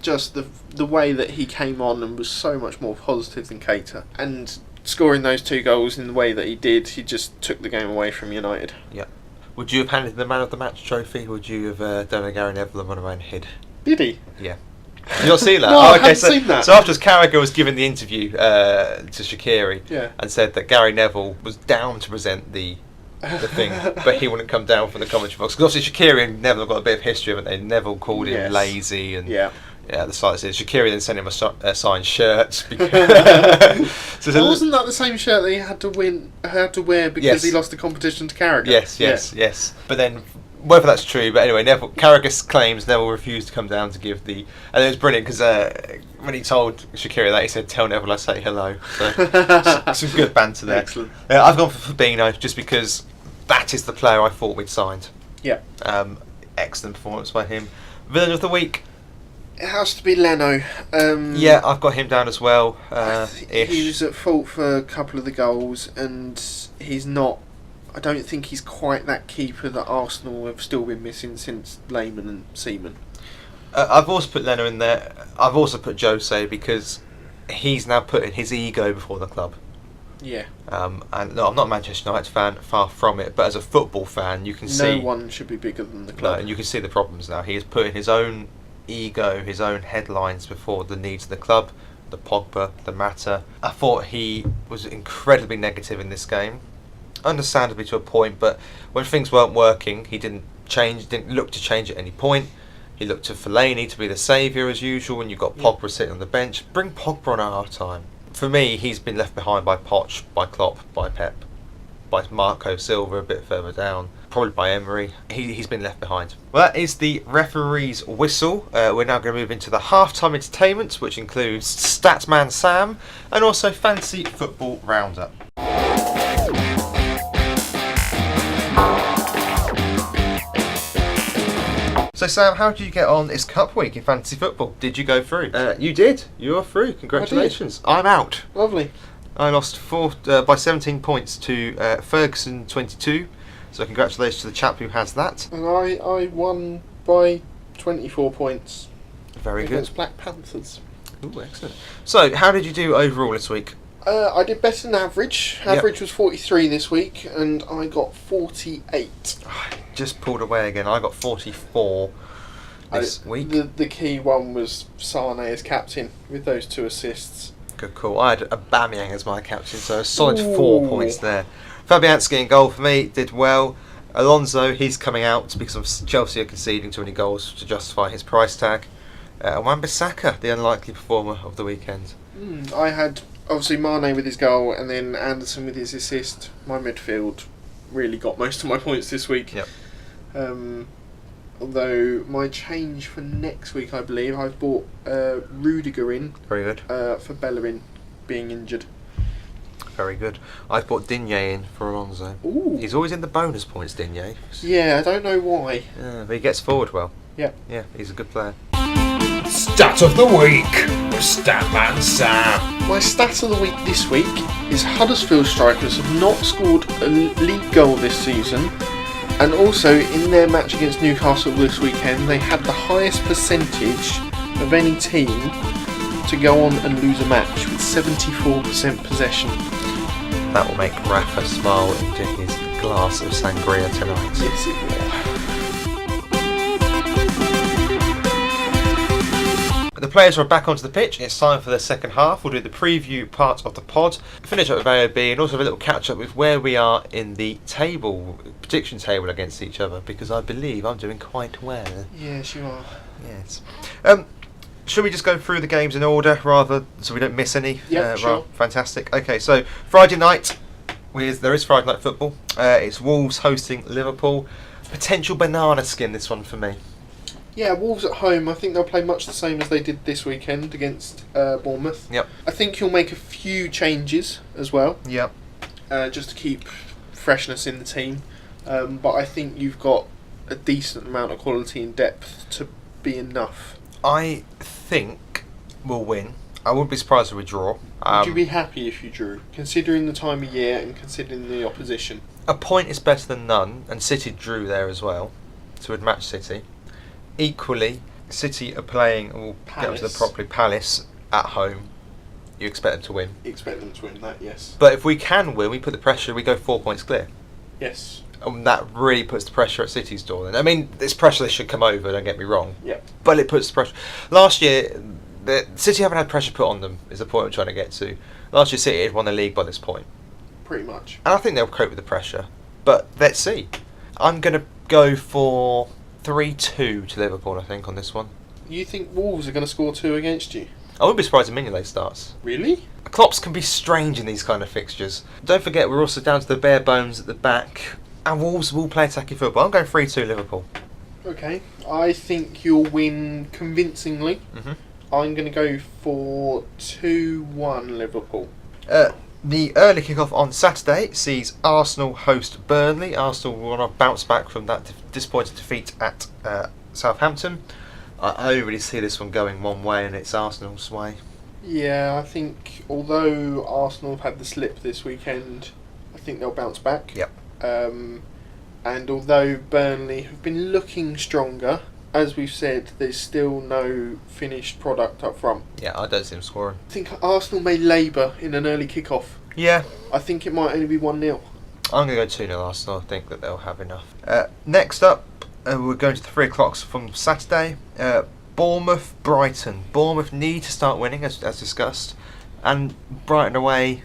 S1: Just the way that he came on and was so much more positive than Keita, and scoring those 2 goals in the way that he did, he just took the game away from United.
S2: Yeah. Would you have handed the man of the match trophy, or would you have done a Gary Neville and run around head?
S1: Did he?
S2: Yeah. Did you not see that?
S1: No, I haven't seen that.
S2: So after Carragher was given the interview to Shaqiri,
S1: Yeah.
S2: and said that Gary Neville was down to present the thing, but he wouldn't come down from the commentary box. Because obviously Shaqiri and Neville have got a bit of history, haven't they? Neville called him lazy, and the site says Shaqiri then sent him a signed shirt.
S1: Wasn't that the same shirt that he had to wear because he lost the competition to Carragher?
S2: Yes. But then, whether that's true, but anyway, Carragher claims Neville refused to come down to give the... And it was brilliant because when he told Shaqiri that, he said, "Tell Neville I say hello." So some good banter there.
S1: Excellent.
S2: I've gone for Fabinho just because that is the player I thought we'd signed.
S1: Yeah.
S2: Excellent performance by him. Villain of the week?
S1: It has to be Leno.
S2: Yeah, I've got him down as well.
S1: He was at fault for a couple of the goals, and he's not... I don't think he's quite that keeper that Arsenal have still been missing since Lehmann and Seaman.
S2: I've also put Leno in there. I've also put Jose because he's now putting his ego before the club.
S1: Yeah.
S2: And no, I'm not a Manchester United fan, far from it. But as a football fan, you can see
S1: no one should be bigger than the club.
S2: No, and you can see the problems now. He is putting his own ego, his own headlines before the needs of the club, the Pogba, the Mata. I thought he was incredibly negative in this game. Understandably to a point, but when things weren't working, he didn't look to change at any point. He looked to Fellaini to be the saviour as usual, and you've got Pogba sitting on the bench. Bring Pogba on at half time. For me, he's been left behind by Poch, by Klopp, by Pep, by Marco Silva a bit further down, probably by Emery. He's been left behind. Well, that is the referee's whistle. We're now going to move into the half-time entertainment, which includes Statman Sam and also Fancy Football Roundup. So Sam, how did you get on this Cup week in fantasy football? Did you go through? You did. You are through. Congratulations. I'm out.
S1: Lovely.
S2: I lost by 17 points to Ferguson 22. So congratulations to the chap who has that.
S1: And I won by 24 points.
S2: Very good.
S1: Against Black Panthers.
S2: Ooh, excellent. So how did you do overall this week?
S1: I did better than average. Average was 43 this week, and I got 48.
S2: Just pulled away again. I got 44 this week.
S1: The key one was Sane as captain with those 2 assists.
S2: Good call. I had Aubameyang as my captain, so a solid 4 points there. Fabianski in goal for me, did well. Alonso, he's coming out because Chelsea are conceding too many goals to justify his price tag. And Wan-Bissaka, the unlikely performer of the weekend.
S1: I had obviously Mane with his goal, and then Anderson with his assist. My midfield really got most of my points this week.
S2: Yep.
S1: Although my change for next week, I believe, I've bought Rudiger in.
S2: Very good.
S1: For Bellerin being injured.
S2: Very good. I've bought Digne in for Alonso.
S1: Ooh.
S2: He's always in the bonus points, Digne.
S1: Yeah, I don't know why.
S2: But he gets forward well.
S1: Yeah.
S2: Yeah, he's a good player.
S3: Stat of the week with Statman Sam.
S1: My stat of the week this week is Huddersfield strikers have not scored a league goal this season, and also in their match against Newcastle this weekend they had the highest percentage of any team to go on and lose a match with 74% possession.
S2: That will make Rafa smile into his glass of sangria tonight.
S1: Yes, it will.
S2: The players are back onto the pitch. It's time for the second half. We'll do the preview part of the pod, finish up with AOB, and also have a little catch up with where we are in the prediction table against each other, because I believe I'm doing quite well.
S1: Yes, you are.
S2: Yes. Should we just go through the games in order, rather, so we don't miss any?
S1: Yeah, sure.
S2: Fantastic. Okay, so Friday night, There is Friday night football. It's Wolves hosting Liverpool. Potential banana skin, this one for me.
S1: Yeah, Wolves at home, I think they'll play much the same as they did this weekend against Bournemouth.
S2: Yep.
S1: I think he'll make a few changes as well.
S2: Yep.
S1: Just to keep freshness in the team. But I think you've got a decent amount of quality and depth to be enough.
S2: I think we'll win. I wouldn't be surprised if we draw.
S1: Would you be happy if you drew, considering the time of year and considering the opposition?
S2: A point is better than none, and City drew there as well, so we'd match City. Equally, City are playing, we'll get onto the properly, Palace at home. You expect them to win.
S1: Expect them to win that, yes.
S2: But if we can win, we put the pressure, we go 4 points clear.
S1: Yes.
S2: And that really puts the pressure at City's door then. I mean, it's pressure they should come over, don't get me wrong.
S1: Yeah.
S2: But it puts the pressure. Last year, City haven't had pressure put on them, is the point I'm trying to get to. Last year, City had won the league by this point.
S1: Pretty much.
S2: And I think they'll cope with the pressure. But let's see. I'm going to go for 3-2 to Liverpool, I think, on this one.
S1: You think Wolves are going to score 2 against you?
S2: I wouldn't be surprised if Mignolet starts.
S1: Really?
S2: Klopps can be strange in these kind of fixtures. Don't forget, we're also down to the bare bones at the back. And Wolves will play attacking football. I'm going 3-2 Liverpool.
S1: Okay. I think you'll win convincingly.
S2: Mm-hmm.
S1: I'm going to go for 2-1 Liverpool.
S2: The early kick-off on Saturday sees Arsenal host Burnley. Arsenal will want to bounce back from that disappointing defeat at Southampton. I don't really see this one going one way, and it's Arsenal's way.
S1: Yeah, I think although Arsenal have had the slip this weekend, I think they'll bounce back.
S2: Yep.
S1: And although Burnley have been looking stronger, as we've said, there's still no finished product up front.
S2: Yeah, I don't see them scoring.
S1: I think Arsenal may labour in an early kick-off.
S2: Yeah.
S1: I think it might only be 1-0.
S2: I'm going to go 2-0 Arsenal. I think that they'll have enough. Next up, we're going to the 3 o'clocks from Saturday. Bournemouth, Brighton. Bournemouth need to start winning, as discussed. And Brighton away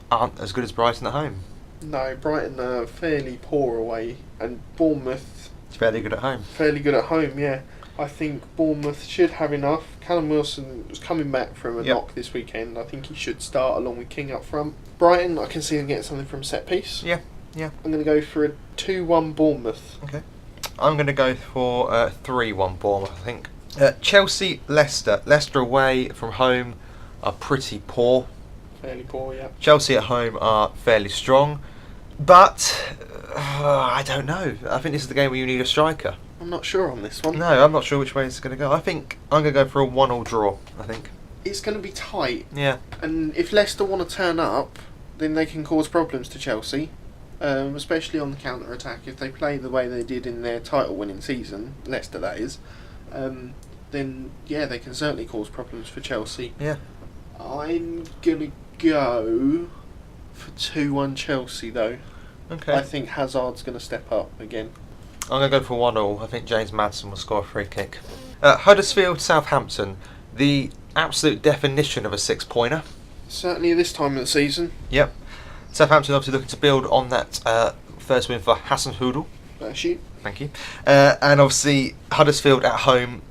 S2: aren't as good as Brighton at home.
S1: No, Brighton are fairly poor away. And Bournemouth...
S2: It's fairly good at home.
S1: Fairly good at home, yeah. I think Bournemouth should have enough. Callum Wilson was coming back from a knock this weekend. I think he should start along with King up front. Brighton, I can see them getting something from set piece.
S2: Yeah.
S1: I'm going to go for a 2-1 Bournemouth.
S2: Okay. I'm going to go for 3-1 Bournemouth, I think. Chelsea, Leicester. Leicester away from home are pretty poor.
S1: Fairly poor, yeah.
S2: Chelsea at home are fairly strong. But, I don't know. I think this is the game where you need a striker.
S1: I'm not sure on this one.
S2: No, I'm not sure which way it's going to go. I think I'm going to go for a 1-1 draw, I think.
S1: It's going to be tight.
S2: Yeah.
S1: And if Leicester want to turn up, then they can cause problems to Chelsea. Especially on the counter-attack. If they play the way they did in their title-winning season, Leicester that is, then yeah, they can certainly cause problems for Chelsea.
S2: Yeah.
S1: I'm going to go for 2-1 Chelsea though.
S2: Okay.
S1: I think Hazard's going to step up again.
S2: I'm going to go for 1-1. I think James Maddison will score a free kick. Huddersfield, Southampton. The absolute definition of a 6-pointer.
S1: Certainly this time of the season.
S2: Yep. Southampton obviously looking to build on that first win for Hassan Hoodle.
S1: Bless you.
S2: Thank you. And obviously Huddersfield at home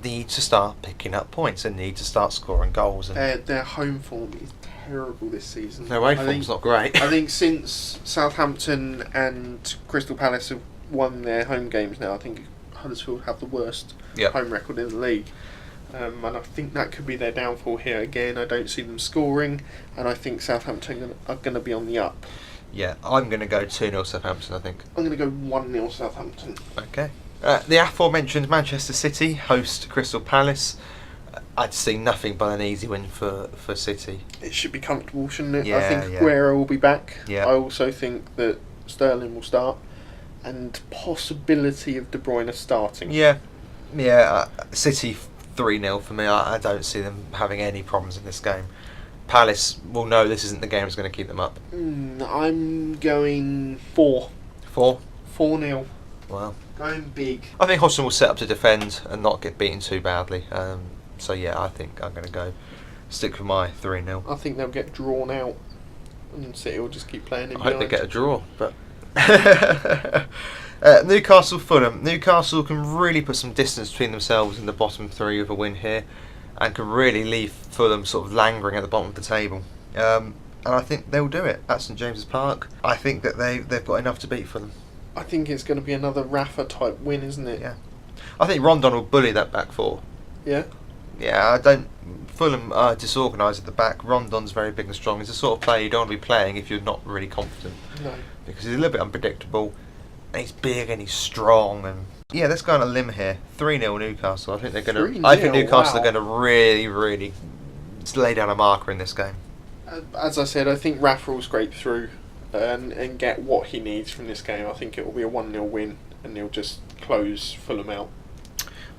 S2: need to start picking up points and need to start scoring goals. And
S1: Their home form is terrible this season.
S2: their away form's not great.
S1: I think since Southampton and Crystal Palace have won their home games now, I think Huddersfield have the worst home record in the league. And I think that could be their downfall here again. I don't see them scoring, and I think Southampton are going to be on the up.
S2: Yeah, I'm going to go 2-0 Southampton, I think.
S1: I'm going to go 1-0 Southampton.
S2: Okay. The aforementioned Manchester City host Crystal Palace. I'd see nothing but an easy win for City.
S1: It should be comfortable, shouldn't it?
S2: Yeah,
S1: I think Aguero will be back.
S2: Yeah.
S1: I also think that Sterling will start, and possibility of De Bruyne starting.
S2: Yeah. City 3-0 for me. I don't see them having any problems in this game. Palace will know this isn't the game that's going to keep them up.
S1: I'm going 4. 4-0.
S2: Wow.
S1: Going big.
S2: I think Hodgson will set up to defend and not get beaten too badly. So yeah, I think I'm going to stick with my 3-0.
S1: I think they'll get drawn out, and City will just keep playing.
S2: I hope they get a draw, but. Newcastle, Fulham. Newcastle can really put some distance between themselves and the bottom 3 with a win here, and can really leave Fulham sort of languishing at the bottom of the table. and I think they'll do it at St James's Park. I think that they've got enough to beat Fulham.
S1: I think it's going to be another Rafa type win, isn't it?
S2: Yeah. I think Rondon will bully that back four.
S1: Yeah?
S2: Yeah, I don't... Fulham are disorganised at the back. Rondon's very big and strong. He's the sort of player you don't want to be playing if you're not really confident.
S1: No.
S2: Because he's a little bit unpredictable, and he's big and he's strong, and... Yeah, let's go on a limb here. 3-0 Newcastle. I think they're going to... I think Newcastle are going to really, really lay down a marker in this game.
S1: As I said, I think Rafa will scrape through and get what he needs from this game. I think it will be a 1-0 win, and he'll just close Fulham out.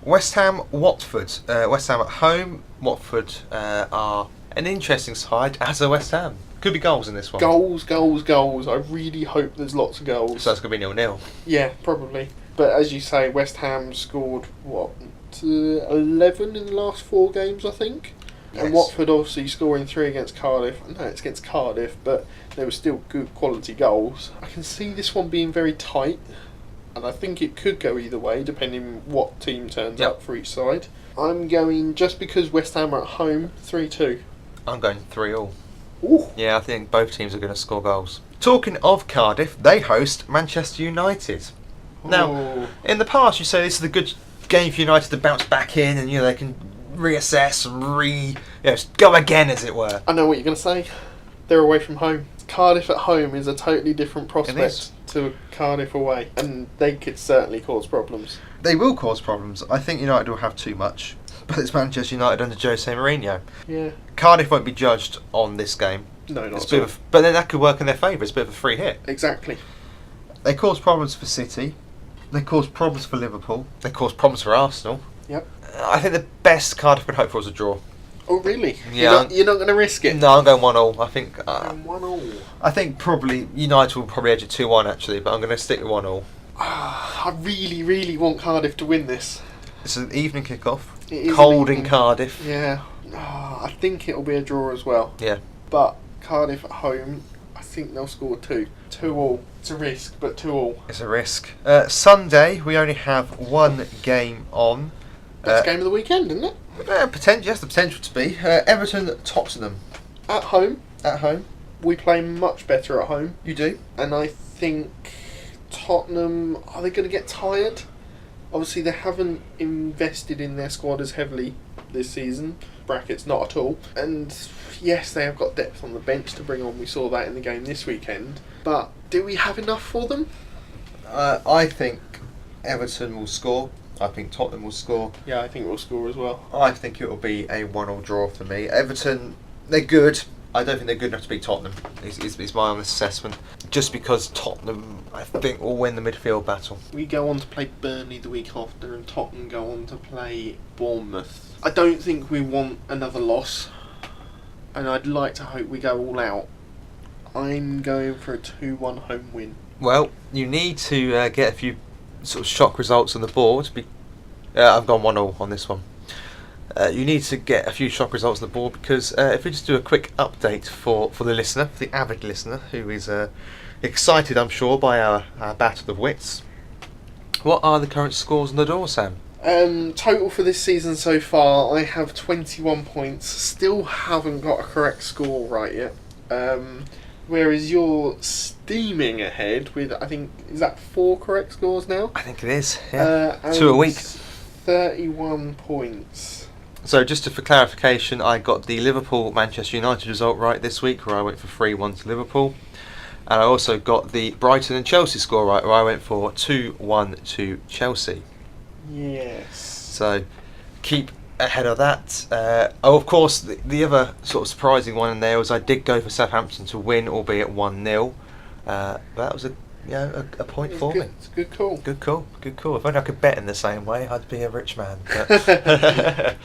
S2: West Ham, Watford. West Ham at home. Watford are an interesting side, as are West Ham. Could be goals in this one.
S1: Goals, goals, goals. I really hope there's lots of goals.
S2: So that's going to be 0-0.
S1: Yeah, probably. But as you say, West Ham scored, 11 in the last 4 games, I think?
S2: Yes.
S1: And Watford obviously scoring 3 against Cardiff. No, it's against Cardiff, but they were still good quality goals. I can see this one being very tight, and I think it could go either way, depending what team turns up for each side. I'm going, just because West Ham are at home, 3-2.
S2: I'm going 3-3.
S1: Ooh.
S2: Yeah, I think both teams are going to score goals. Talking of Cardiff, they host Manchester United. Now, in the past, you say this is a good game for United to bounce back in, and they can reassess and go again, as it were.
S1: I know what you're going to say. They're away from home. Cardiff at home is a totally different prospect to Cardiff away, and they could certainly cause problems.
S2: They will cause problems. I think United will have too much, but it's Manchester United under Jose Mourinho.
S1: Yeah.
S2: Cardiff won't be judged on this game.
S1: No, not
S2: at all. But then that could work in their favour. It's a bit of a free hit.
S1: Exactly.
S2: They cause problems for City. They cause problems for Liverpool. They cause problems for Arsenal.
S1: Yep.
S2: I think the best Cardiff could hope for is a draw.
S1: Oh, really?
S2: Yeah.
S1: You're not going to risk it?
S2: No, I'm going 1-1. I think...
S1: 1-1.
S2: I think probably United will probably edge it 2-1 actually, but I'm going to stick with 1-1.
S1: I really, really want Cardiff to win this.
S2: It's an evening kickoff.
S1: It is
S2: cold in Cardiff.
S1: Yeah. I think it'll be a draw as well.
S2: Yeah.
S1: But Cardiff at home, I think they'll score 2. 2-2. It's a risk, but 2-2.
S2: It's a risk. Sunday, we only have one game on.
S1: Best game of the weekend, isn't it?
S2: Potential, yes, the potential to be. Everton, Tottenham.
S1: At home.
S2: At home.
S1: We play much better at home.
S2: You do.
S1: And I think Tottenham, are they going to get tired? Obviously, they haven't invested in their squad as heavily this season. Brackets, not at all. And yes, they have got depth on the bench to bring on. We saw that in the game this weekend. But do we have enough for them?
S2: I think Everton will score. I think Tottenham will score.
S1: Yeah, I think we'll score as well.
S2: I think it will be a 1-1 draw for me. Everton, they're good. I don't think they're good enough to beat Tottenham. Is my honest assessment. Just because Tottenham, I think, will win the midfield battle.
S1: We go on to play Burnley the week after, and Tottenham go on to play Bournemouth. I don't think we want another loss, and I'd like to hope we go all out. I'm going for a 2-1 home win.
S2: Well, you need to get a few sort of shock results on the board. I've gone 1-0 on this one. You need to get a few shock results on the board because if we just do a quick update for the listener, the avid listener, who is excited, I'm sure, by our battle of wits. What are the current scores on the door, Sam?
S1: Total for this season so far, I have 21 points. Still haven't got a correct score right yet. Whereas you're steaming ahead with, I think, is that 4 correct scores now?
S2: I think it is, yeah. 2 a week.
S1: 31 points.
S2: So just for clarification, I got the Liverpool-Manchester United result right this week, where I went for 3-1 to Liverpool. And I also got the Brighton and Chelsea score right, where I went for 2-1 to Chelsea.
S1: Yes.
S2: So keep ahead of that. Of course, the other sort of surprising one in there was I did go for Southampton to win, albeit 1-0. But that was a point for me.
S1: It's a good call.
S2: Good call. If only I could bet in the same way, I'd be a rich man. But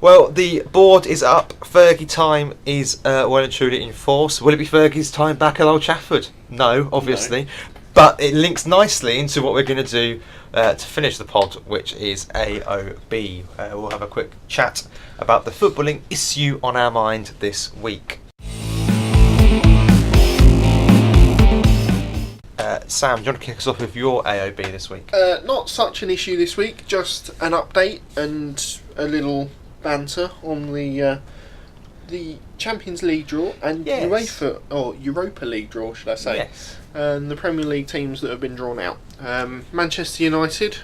S2: well, the board is up. Fergie time is well and truly in force. Will it be Fergie's time back at Old Trafford? No, obviously. No. But it links nicely into what we're going to do to finish the pod, which is AOB. We'll have a quick chat about the footballing issue on our mind this week. Sam, do you want to kick us off with your AOB this week?
S1: Not such an issue this week, just an update and a little banter on the the Champions League draw and Europa League draw, should I say?
S2: Yes.
S1: And the Premier League teams that have been drawn out. Manchester United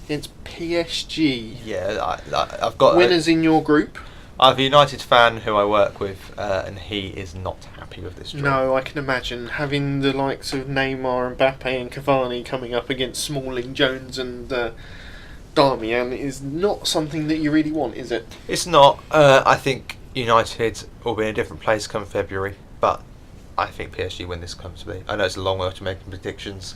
S1: against PSG.
S2: Yeah, I've got
S1: winners in your group.
S2: I have a United fan who I work with, and he is not happy with this draw.
S1: No, I can imagine having the likes of Neymar, Mbappe, and Cavani coming up against Smalling, Jones, and Darmian is not something that you really want, is it?
S2: It's not. I think United will be in a different place come February, but I think PSG win this comes to be. I know it's a long way to making predictions,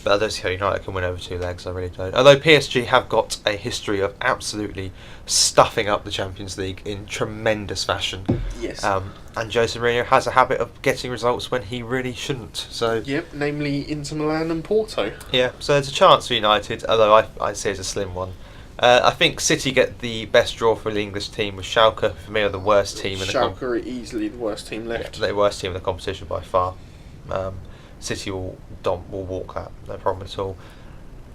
S2: but I don't see how United can win over two legs. I really don't. Although PSG have got a history of absolutely stuffing up the Champions League in tremendous fashion.
S1: Yes.
S2: And Jose Mourinho has a habit of getting results when he really shouldn't. So.
S1: Yep, namely Inter Milan and Porto.
S2: Yeah, so there's a chance for United, although I say it's a slim one. I think City get the best draw for the English team, with Schalke for me are the worst team.
S1: Schalke are easily the worst team left.
S2: Yeah, the worst team in the competition by far. City will walk that, no problem at all.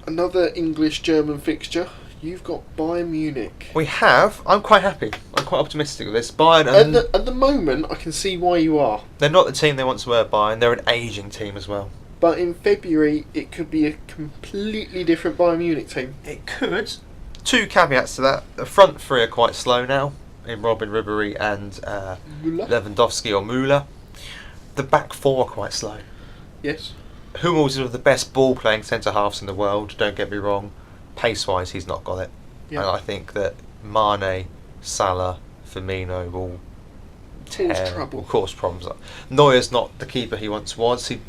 S1: Another English-German fixture. You've got Bayern Munich.
S2: We have. I'm quite happy. I'm quite optimistic with this. Bayern.
S1: At the moment, I can see why you are.
S2: They're not the team they once were. Bayern. They're an ageing team as well.
S1: But in February, it could be a completely different Bayern Munich team.
S2: It could. Two caveats to that. The front three are quite slow now, in Robin, Ribéry and Lewandowski or Müller. The back four are quite slow.
S1: Yes.
S2: Hummels is one of the best ball-playing centre-halves in the world, don't get me wrong. Pace-wise, he's not got it.
S1: Yeah.
S2: And I think that Mane, Salah, Firmino will cause problems. Neuer's not the keeper he once was. He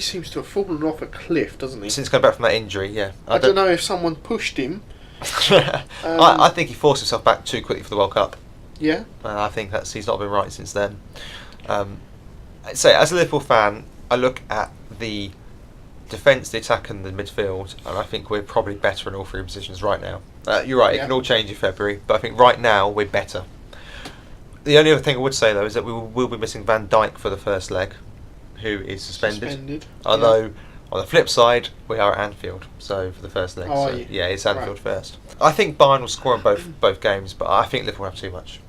S1: seems to have fallen off a cliff, doesn't he?
S2: Since coming back from that injury, yeah.
S1: I don't know if someone pushed him.
S2: I think he forced himself back too quickly for the World Cup.
S1: Yeah.
S2: I think he's not been right since then. So, as a Liverpool fan, I look at the defence, the attack and the midfield, and I think we're probably better in all three positions right now. You're right, It can all change in February, but I think right now we're better. The only other thing I would say though is that we will be missing Van Dijk for the first leg, who is suspended. Although on the flip side, we are at Anfield, so for the first leg. It's Anfield first. I think Bayern will score in both games, but I think Liverpool have too much.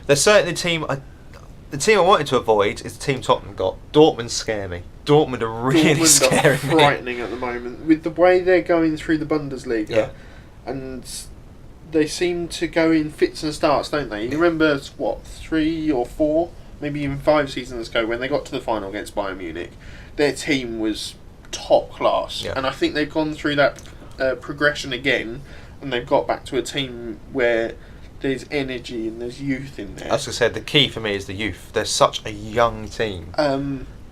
S2: They're certainly the team I wanted to avoid is the team Tottenham got. Dortmund scare me. Dortmund are really scaring me.
S1: Frightening at the moment with the way they're going through the Bundesliga, and they seem to go in fits and starts, don't they? You remember 3 or 4, maybe even 5 seasons ago when they got to the final against Bayern Munich, their team was top class, and I think they've gone through that progression again, and they've got back to a team where there's energy and there's youth in there.
S2: As I said, the key for me is the youth. They're such a young team.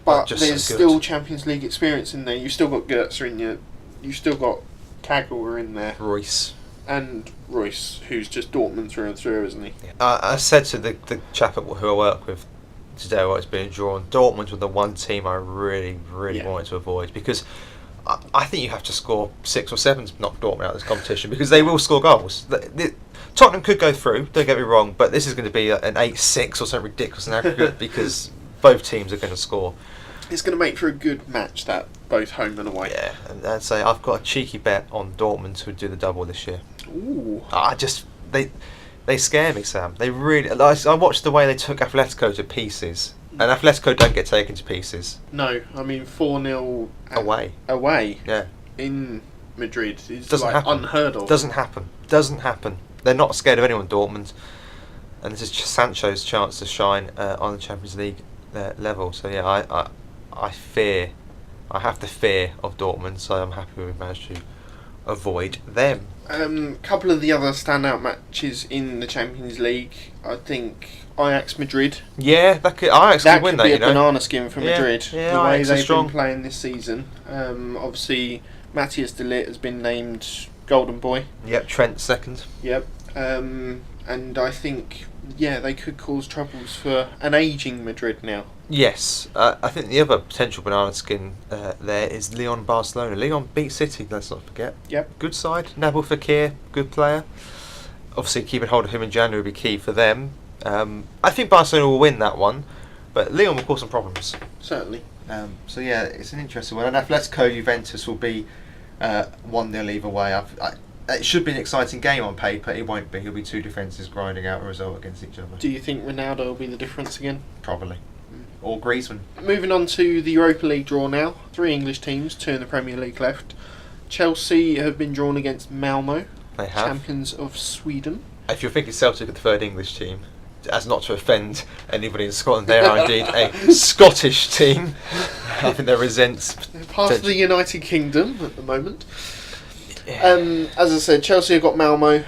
S1: But there's still Champions League experience in there. You've still got Goetze in there. You've still got Kagel in there.
S2: Royce,
S1: who's just Dortmund through and through, isn't he?
S2: I said to the chap who I work with today while it's being drawn, Dortmund were the one team I really wanted to avoid, because I think you have to score 6 or 7 to knock Dortmund out of this competition, because they will score goals. Tottenham could go through, don't get me wrong, but this is going to be an 8-6 or something ridiculous in aggregate because both teams are going to score.
S1: It's going to make for a good match, that, both home and away.
S2: Yeah, and I'd say I've got a cheeky bet on Dortmund to do the double this year.
S1: Ooh.
S2: They scare me, Sam. They really. I watched the way they took Atletico to pieces, and Atletico don't get taken to pieces.
S1: No, I mean 4-0
S2: away.
S1: Yeah. In Madrid is happen. Unheard of.
S2: Doesn't happen. They're not scared of anyone, Dortmund, and this is Sancho's chance to shine on the Champions League level. So yeah, I have the fear of Dortmund, so I'm happy we've managed to avoid them.
S1: Couple of the other standout matches in the Champions League, I think Ajax Madrid.
S2: Yeah, Ajax could win that.
S1: That could be a banana skin for Madrid.
S2: Yeah,
S1: the way
S2: Ajax
S1: they've been playing this season. Obviously, Matthias de Ligt has been named Golden Boy.
S2: Yep, Trent second.
S1: Yep. And I think, they could cause troubles for an ageing Madrid now.
S2: Yes, I think the other potential banana skin there is Lyon Barcelona. Lyon beat City, let's not forget.
S1: Yep.
S2: Good side. Nabil Fekir, good player. Obviously, keeping hold of him in January will be key for them. I think Barcelona will win that one, but Lyon will cause some problems.
S1: Certainly.
S2: So yeah, it's an interesting one. And Atletico Juventus will be 1-0 either way. It should be an exciting game on paper. It won't be. It'll be two defences grinding out a result against each other.
S1: Do you think Ronaldo will be the difference again?
S2: Probably. Or Griezmann.
S1: Moving on to the Europa League draw now. 3 English teams, 2 in the Premier League left. Chelsea have been drawn against Malmo,
S2: They have.
S1: champions of Sweden.
S2: If you're thinking Celtic are the third English team, as not to offend anybody in Scotland, they are indeed a Scottish team. I think they resent.
S1: They're part of the United Kingdom at the moment. As I said, Chelsea have got Malmo.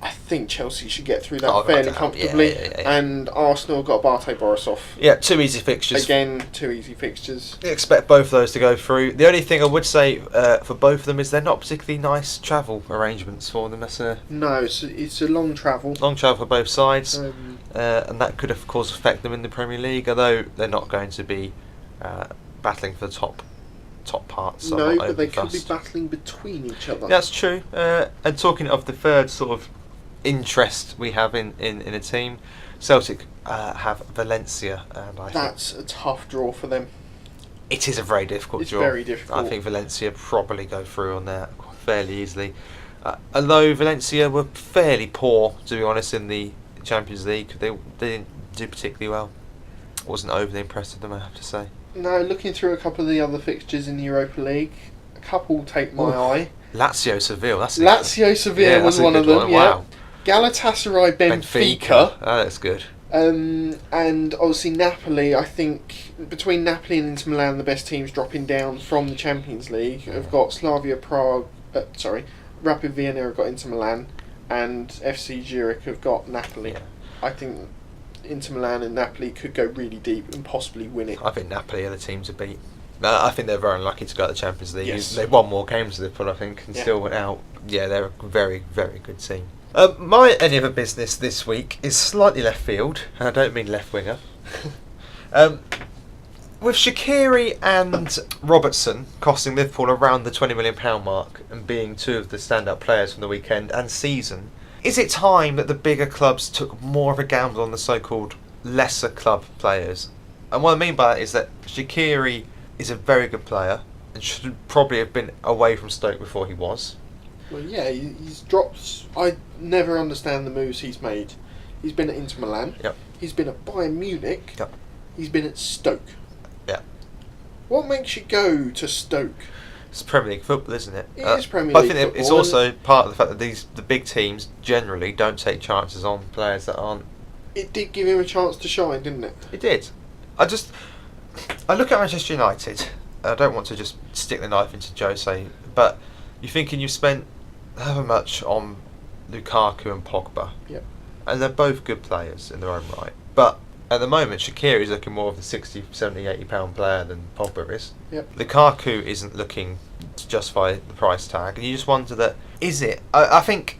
S1: I think Chelsea should get through that fairly comfortably.
S2: Yeah.
S1: And Arsenal have got Bate Borisov.
S2: Yeah, 2 easy fixtures.
S1: Again, 2 easy fixtures.
S2: You expect both of those to go through. The only thing I would say for both of them is they're not particularly nice travel arrangements for them. That's a
S1: No, it's a long travel.
S2: long travel for both sides, and that could of course affect them in the Premier League, although they're not going to be battling for the top parts. So
S1: No, but they could be battling between each other.
S2: That's true. And talking of the third sort of interest we have in a team, Celtic have Valencia, and I think
S1: That's a tough draw for them.
S2: it is a very difficult
S1: It's
S2: draw.
S1: very difficult.
S2: I think Valencia probably go through on that fairly easily. Although Valencia were fairly poor, to be honest, in the Champions League, they didn't do particularly well. Wasn't overly impressed with them, I have to say.
S1: No, looking through a couple of the other fixtures in the Europa League, a couple take my eye.
S2: Lazio Seville, that's
S1: Lazio Sevilla was
S2: that's a
S1: one of
S2: good
S1: them,
S2: one.
S1: yeah.
S2: Wow.
S1: Galatasaray Benfica.
S2: Oh, that's good.
S1: And obviously Napoli, I think between Napoli and Inter Milan, the best teams dropping down from the Champions League have got Slavia Prague, Rapid Vienna have got Inter Milan, and FC Zurich have got Napoli.
S2: Yeah.
S1: I think Inter Milan and Napoli could go really deep and possibly win it.
S2: I think Napoli are the team to beat. I think they're very unlucky to go to the Champions League.
S1: Yes.
S2: They've won more games than they've put, I think, and
S1: Yeah.
S2: still went out. Yeah, they're a very, very good team. My any other business this week is slightly left field, and I don't mean left winger. With Shaqiri and Robertson costing Liverpool around the £20 million mark and being 2 of the standout players from the weekend and season, is it time that the bigger clubs took more of a gamble on the so-called lesser club players? And what I mean by that is that Shaqiri is a very good player and should probably have been away from Stoke before he was.
S1: Well, yeah, he's dropped. I never understand the moves he's made. He's been at Inter Milan.
S2: Yep.
S1: He's been at Bayern Munich.
S2: Yep.
S1: He's been at Stoke.
S2: Yeah.
S1: What makes you go to Stoke?
S2: It's Premier League football, isn't it?
S1: It is Premier
S2: but
S1: League
S2: I think it's
S1: football,
S2: also part of the fact that the big teams generally don't take chances on players that aren't.
S1: It did give him a chance to shine, didn't it?
S2: It did. I look at Manchester United. I don't want to just stick the knife into Jose, but you're thinking you've spent however much on Lukaku and Pogba.
S1: Yep.
S2: And they're both good players in their own right. But at the moment, Shaqiri is looking more of the 60, 70, 80 pound player than Pogba is.
S1: Yep.
S2: Lukaku isn't looking to justify the price tag. And you just wonder that, is it? I think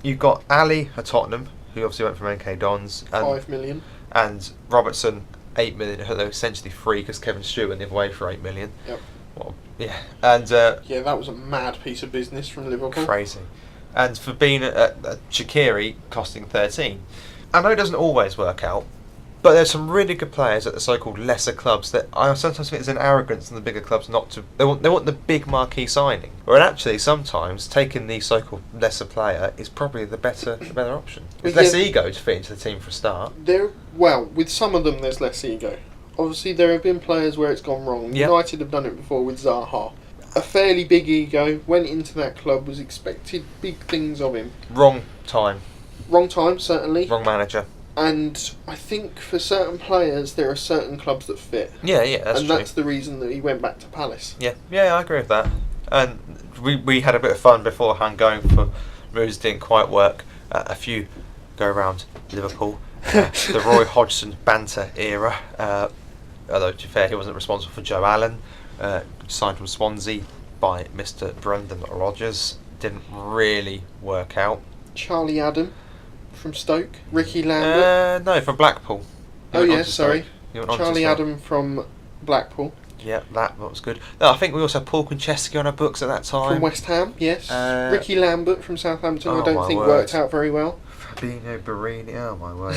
S2: you've got Ali at Tottenham, who obviously went from NK Dons. And,
S1: 5 million.
S2: And Robertson, 8 million, who they're essentially free because Kevin Stewart went the other way for 8 million.
S1: Yep.
S2: Well, yeah. And
S1: Yeah, that was a mad piece of business from Liverpool.
S2: crazy. And for being at Shaqiri costing 13. I know it doesn't always work out, but there's some really good players at the so-called lesser clubs that I sometimes think there's an arrogance in the bigger clubs not to. They want the big marquee signing, where actually sometimes taking the so-called lesser player is probably the better option. There's
S1: Well,
S2: less
S1: yeah.
S2: ego to fit into the team for a start.
S1: With some of them there's less ego. Obviously there have been players where it's gone wrong.
S2: Yep.
S1: United have done it before with Zaha. A fairly big ego, went into that club, was expected big things of him.
S2: Wrong time,
S1: Wrong time, certainly.
S2: wrong manager.
S1: And I think for certain players there are certain clubs that fit.
S2: Yeah, that's
S1: and
S2: true.
S1: that's the reason that he went back to Palace.
S2: Yeah, I agree with that. And we had a bit of fun beforehand going for moves didn't quite work. A few go around Liverpool. The Roy Hodgson banter era. Although to be fair, he wasn't responsible for Joe Allen. Signed from Swansea by Mr. Brendan Rodgers. Didn't really work out.
S1: Charlie Adam from Stoke. Ricky Lambert.
S2: No, from Blackpool. He
S1: Oh
S2: went on
S1: yeah,
S2: to
S1: sorry.
S2: Stoke. He went on to
S1: Charlie
S2: Stoke.
S1: Adam from Blackpool.
S2: Yeah, that was good. No, I think we also had Paul Konchesky on our books at that time.
S1: From West Ham, yes. Ricky Lambert from Southampton,
S2: oh
S1: I don't
S2: my
S1: think
S2: word.
S1: worked out very well.
S2: Fabinho Barini, oh my word,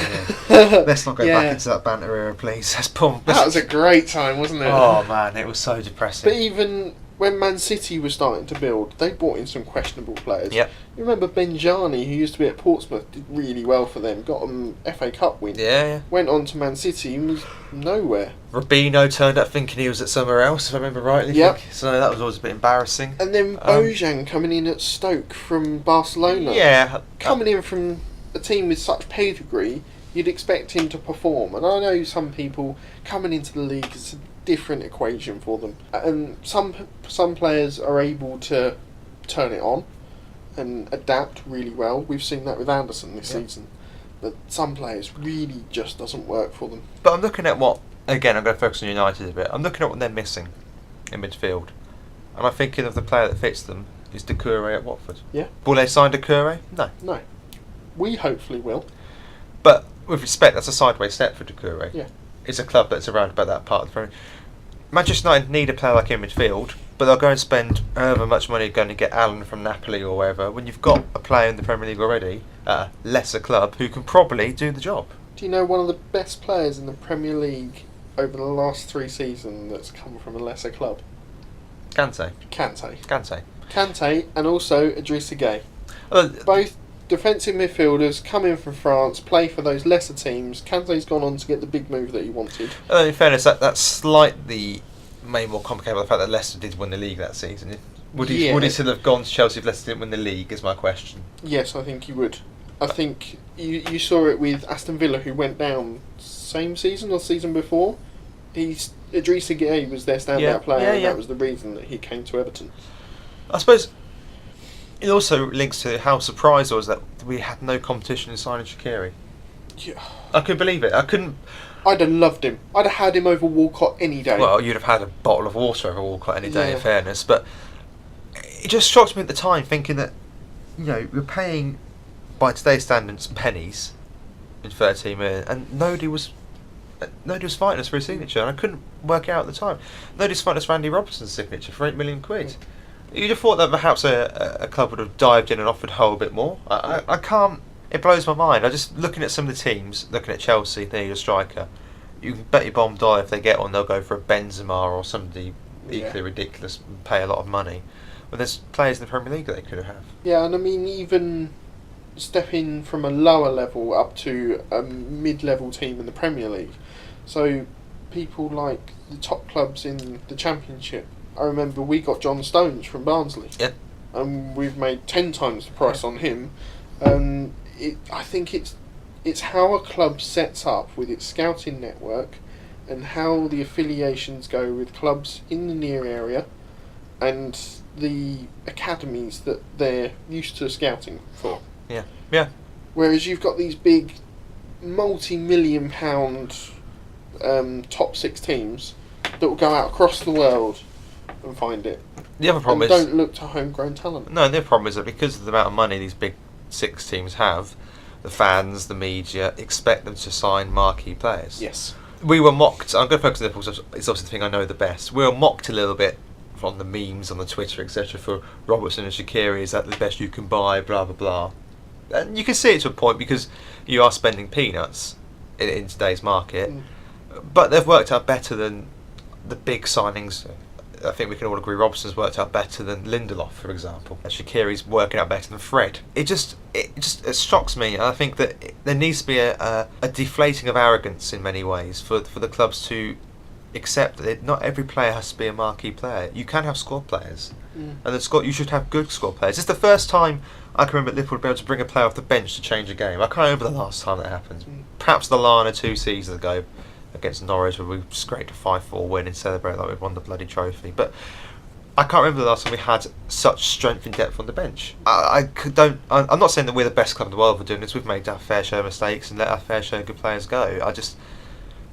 S2: yeah. Let's not go
S1: Yeah.
S2: back into that banter era, please. That
S1: That was a great time, wasn't it?
S2: Oh man, it was so
S1: But
S2: depressing.
S1: even when Man City was starting to build, they brought in some questionable players.
S2: Yep.
S1: You remember Benjani, who used to be at Portsmouth, did really well for them, got an FA Cup win.
S2: Yeah.
S1: Went on to Man City and was nowhere.
S2: Rubino turned up thinking he was at somewhere else, if I remember rightly.
S1: Yep.
S2: So that was always a bit embarrassing.
S1: And then Bojan coming in at Stoke from Barcelona.
S2: Yeah.
S1: Coming in from a team with such pedigree, you'd expect him to perform. And I know some people coming into the league is a different equation for them. And some players are able to turn it on and adapt really well. We've seen that with Anderson this season. But some players really just doesn't work for them.
S2: But I'm looking at what, again, I'm going to focus on United a bit. I'm looking at what they're missing in midfield. And I'm thinking of the player that fits them is Doucouré at Watford.
S1: Yeah.
S2: Will they sign Doucouré? No.
S1: We hopefully will.
S2: But with respect, that's a sideways step for Doucouré.
S1: Yeah.
S2: It's a club that's around about that part of the Premier. Manchester United need a player like him in midfield, but they'll go and spend however much money going to get Allen from Napoli or wherever, when you've got a player in the Premier League already, at a lesser club, who can probably do the job.
S1: Do you know one of the best players in the Premier League over the last 3 seasons that's come from a lesser club?
S2: Kante.
S1: Kante and also Idrissa Gueye.
S2: Well,
S1: Both defensive midfielders come in from France, play for those lesser teams. Kante's gone on to get the big move that he wanted.
S2: in fairness, that's slightly made more complicated by the fact that Leicester did win the league that season. Would he still have gone to Chelsea if Leicester didn't win the league, is my question.
S1: Yes, I think he would. I think you saw it with Aston Villa, who went down same season or season before. Idrissa Gueye was their standout player, and that was the reason that he came to Everton.
S2: I suppose it also links to how surprised I was that we had no competition in signing Shaqiri.
S1: Yeah.
S2: I couldn't believe it.
S1: I'd have loved him. I'd have had him over Walcott any day.
S2: Well, you'd have had a bottle of water over Walcott any day, in fairness. But it just shocked me at the time, thinking that, we're paying, by today's standards, pennies in 13 million, and nobody was fighting us for his signature, and I couldn't work it out at the time. Nobody's fighting us for Andy Robertson's signature for £8 million. You'd have thought that perhaps a club would have dived in and offered Hull a bit more. I can't. It blows my mind. I just looking at some of the teams, looking at Chelsea, they need a striker. You can bet your bomb dollar if they get one, they'll go for a Benzema or somebody equally ridiculous and pay a lot of money. But there's players in the Premier League that they could have.
S1: Yeah, and I mean, even stepping from a lower level up to a mid-level team in the Premier League. So people like the top clubs in the Championship. I remember we got John Stones from Barnsley.
S2: Yeah.
S1: And we've made 10 times the price on him. I think it's how a club sets up with its scouting network and how the affiliations go with clubs in the near area and the academies that they're used to scouting for.
S2: Yeah.
S1: Whereas you've got these big multi-million pound top 6 teams that will go out across the world and find it.
S2: The other problem
S1: don't look to homegrown talent.
S2: No, the other problem is that because of the amount of money these big 6 teams have, the fans, the media, expect them to sign marquee players.
S1: Yes.
S2: We were mocked. I'm going to focus on Liverpool, so it's obviously the thing I know the best. We were mocked a little bit from the memes on the Twitter, etc., for Robertson and Shaqiri. Is that the best you can buy? Blah blah blah. And you can see it to a point because you are spending peanuts in today's market. But they've worked out better than the big signings. I think we can all agree Robertson's worked out better than Lindelof, for example. And Shaqiri's working out better than Fred. It just shocks me. I think that there needs to be a deflating of arrogance in many ways for the clubs to accept that not every player has to be a marquee player. You can have squad players, and you should have good squad players. It's the first time I can remember Liverpool be able to bring a player off the bench to change a game. I can't remember the last time that happened. Perhaps the Lana 2 seasons ago against Norwich, where we scraped a 5-4 win and celebrated like we'd won the bloody trophy. But I can't remember the last time we had such strength in depth on the bench. I'm not saying that we're the best club in the world for doing this. We've made our fair share of mistakes and let our fair share of good players go. I just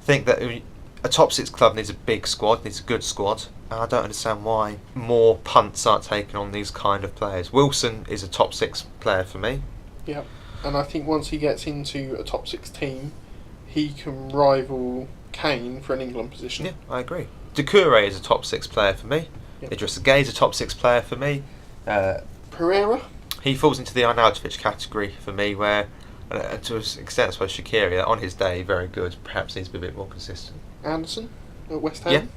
S2: think that a top 6 club needs a big squad, needs a good squad. And I don't understand why more punts aren't taken on these kind of players. Wilson is a top 6 player for me.
S1: Yeah, and I think once he gets into a top 6 team, he can rival Kane for an England position.
S2: Yeah, I agree. Doucouré is a top 6 player for me.
S1: Yep.
S2: Idrissa Gueye is a top 6 player for me.
S1: Pereira?
S2: He falls into the Arnautovic category for me, where to an extent I suppose Shaqiri, on his day, very good, perhaps needs to be a bit more consistent.
S1: Anderson at West Ham?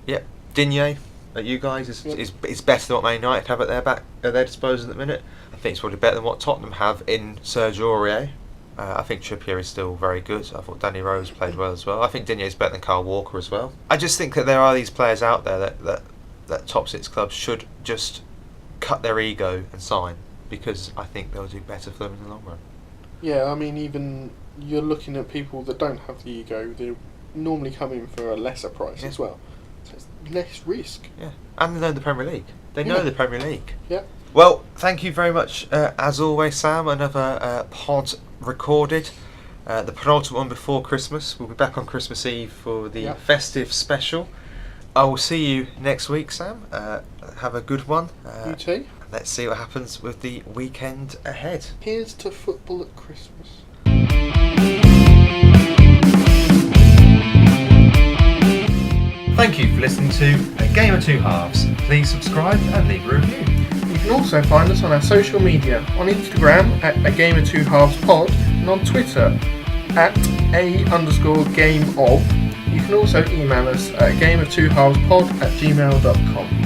S2: Yeah. Digne at you guys is better than what Man United have at their disposal at the minute. think it's probably better than what Tottenham have in Serge Aurier. I think Trippier is still very good. I thought Danny Rose played well as well. I think Digne is better than Kyle Walker as well. I just think that there are these players out there that top 6 clubs should just cut their ego and sign, because I think they'll do better for them in the long run.
S1: Yeah, I mean, even you're looking at people that don't have the ego, they normally come in for a lesser price as well. So it's less risk.
S2: Yeah, and they know the Premier League. They know the Premier League.
S1: Yeah.
S2: Well, thank you very much, as always, Sam. Another pod recorded. The penultimate one before Christmas. We'll be back on Christmas Eve for the festive special. I will see you next week, Sam. Have a good one.
S1: You too.
S2: Let's see what happens with the weekend ahead.
S1: Here's to football at Christmas.
S2: Thank you for listening to A Game of Two Halves. Please subscribe and leave a review.
S1: You can also find us on our social media, on Instagram at A Game of Two Halves Pod, and on Twitter at @A_game of. You can also email us at gameoftwohalvespod@gmail.com.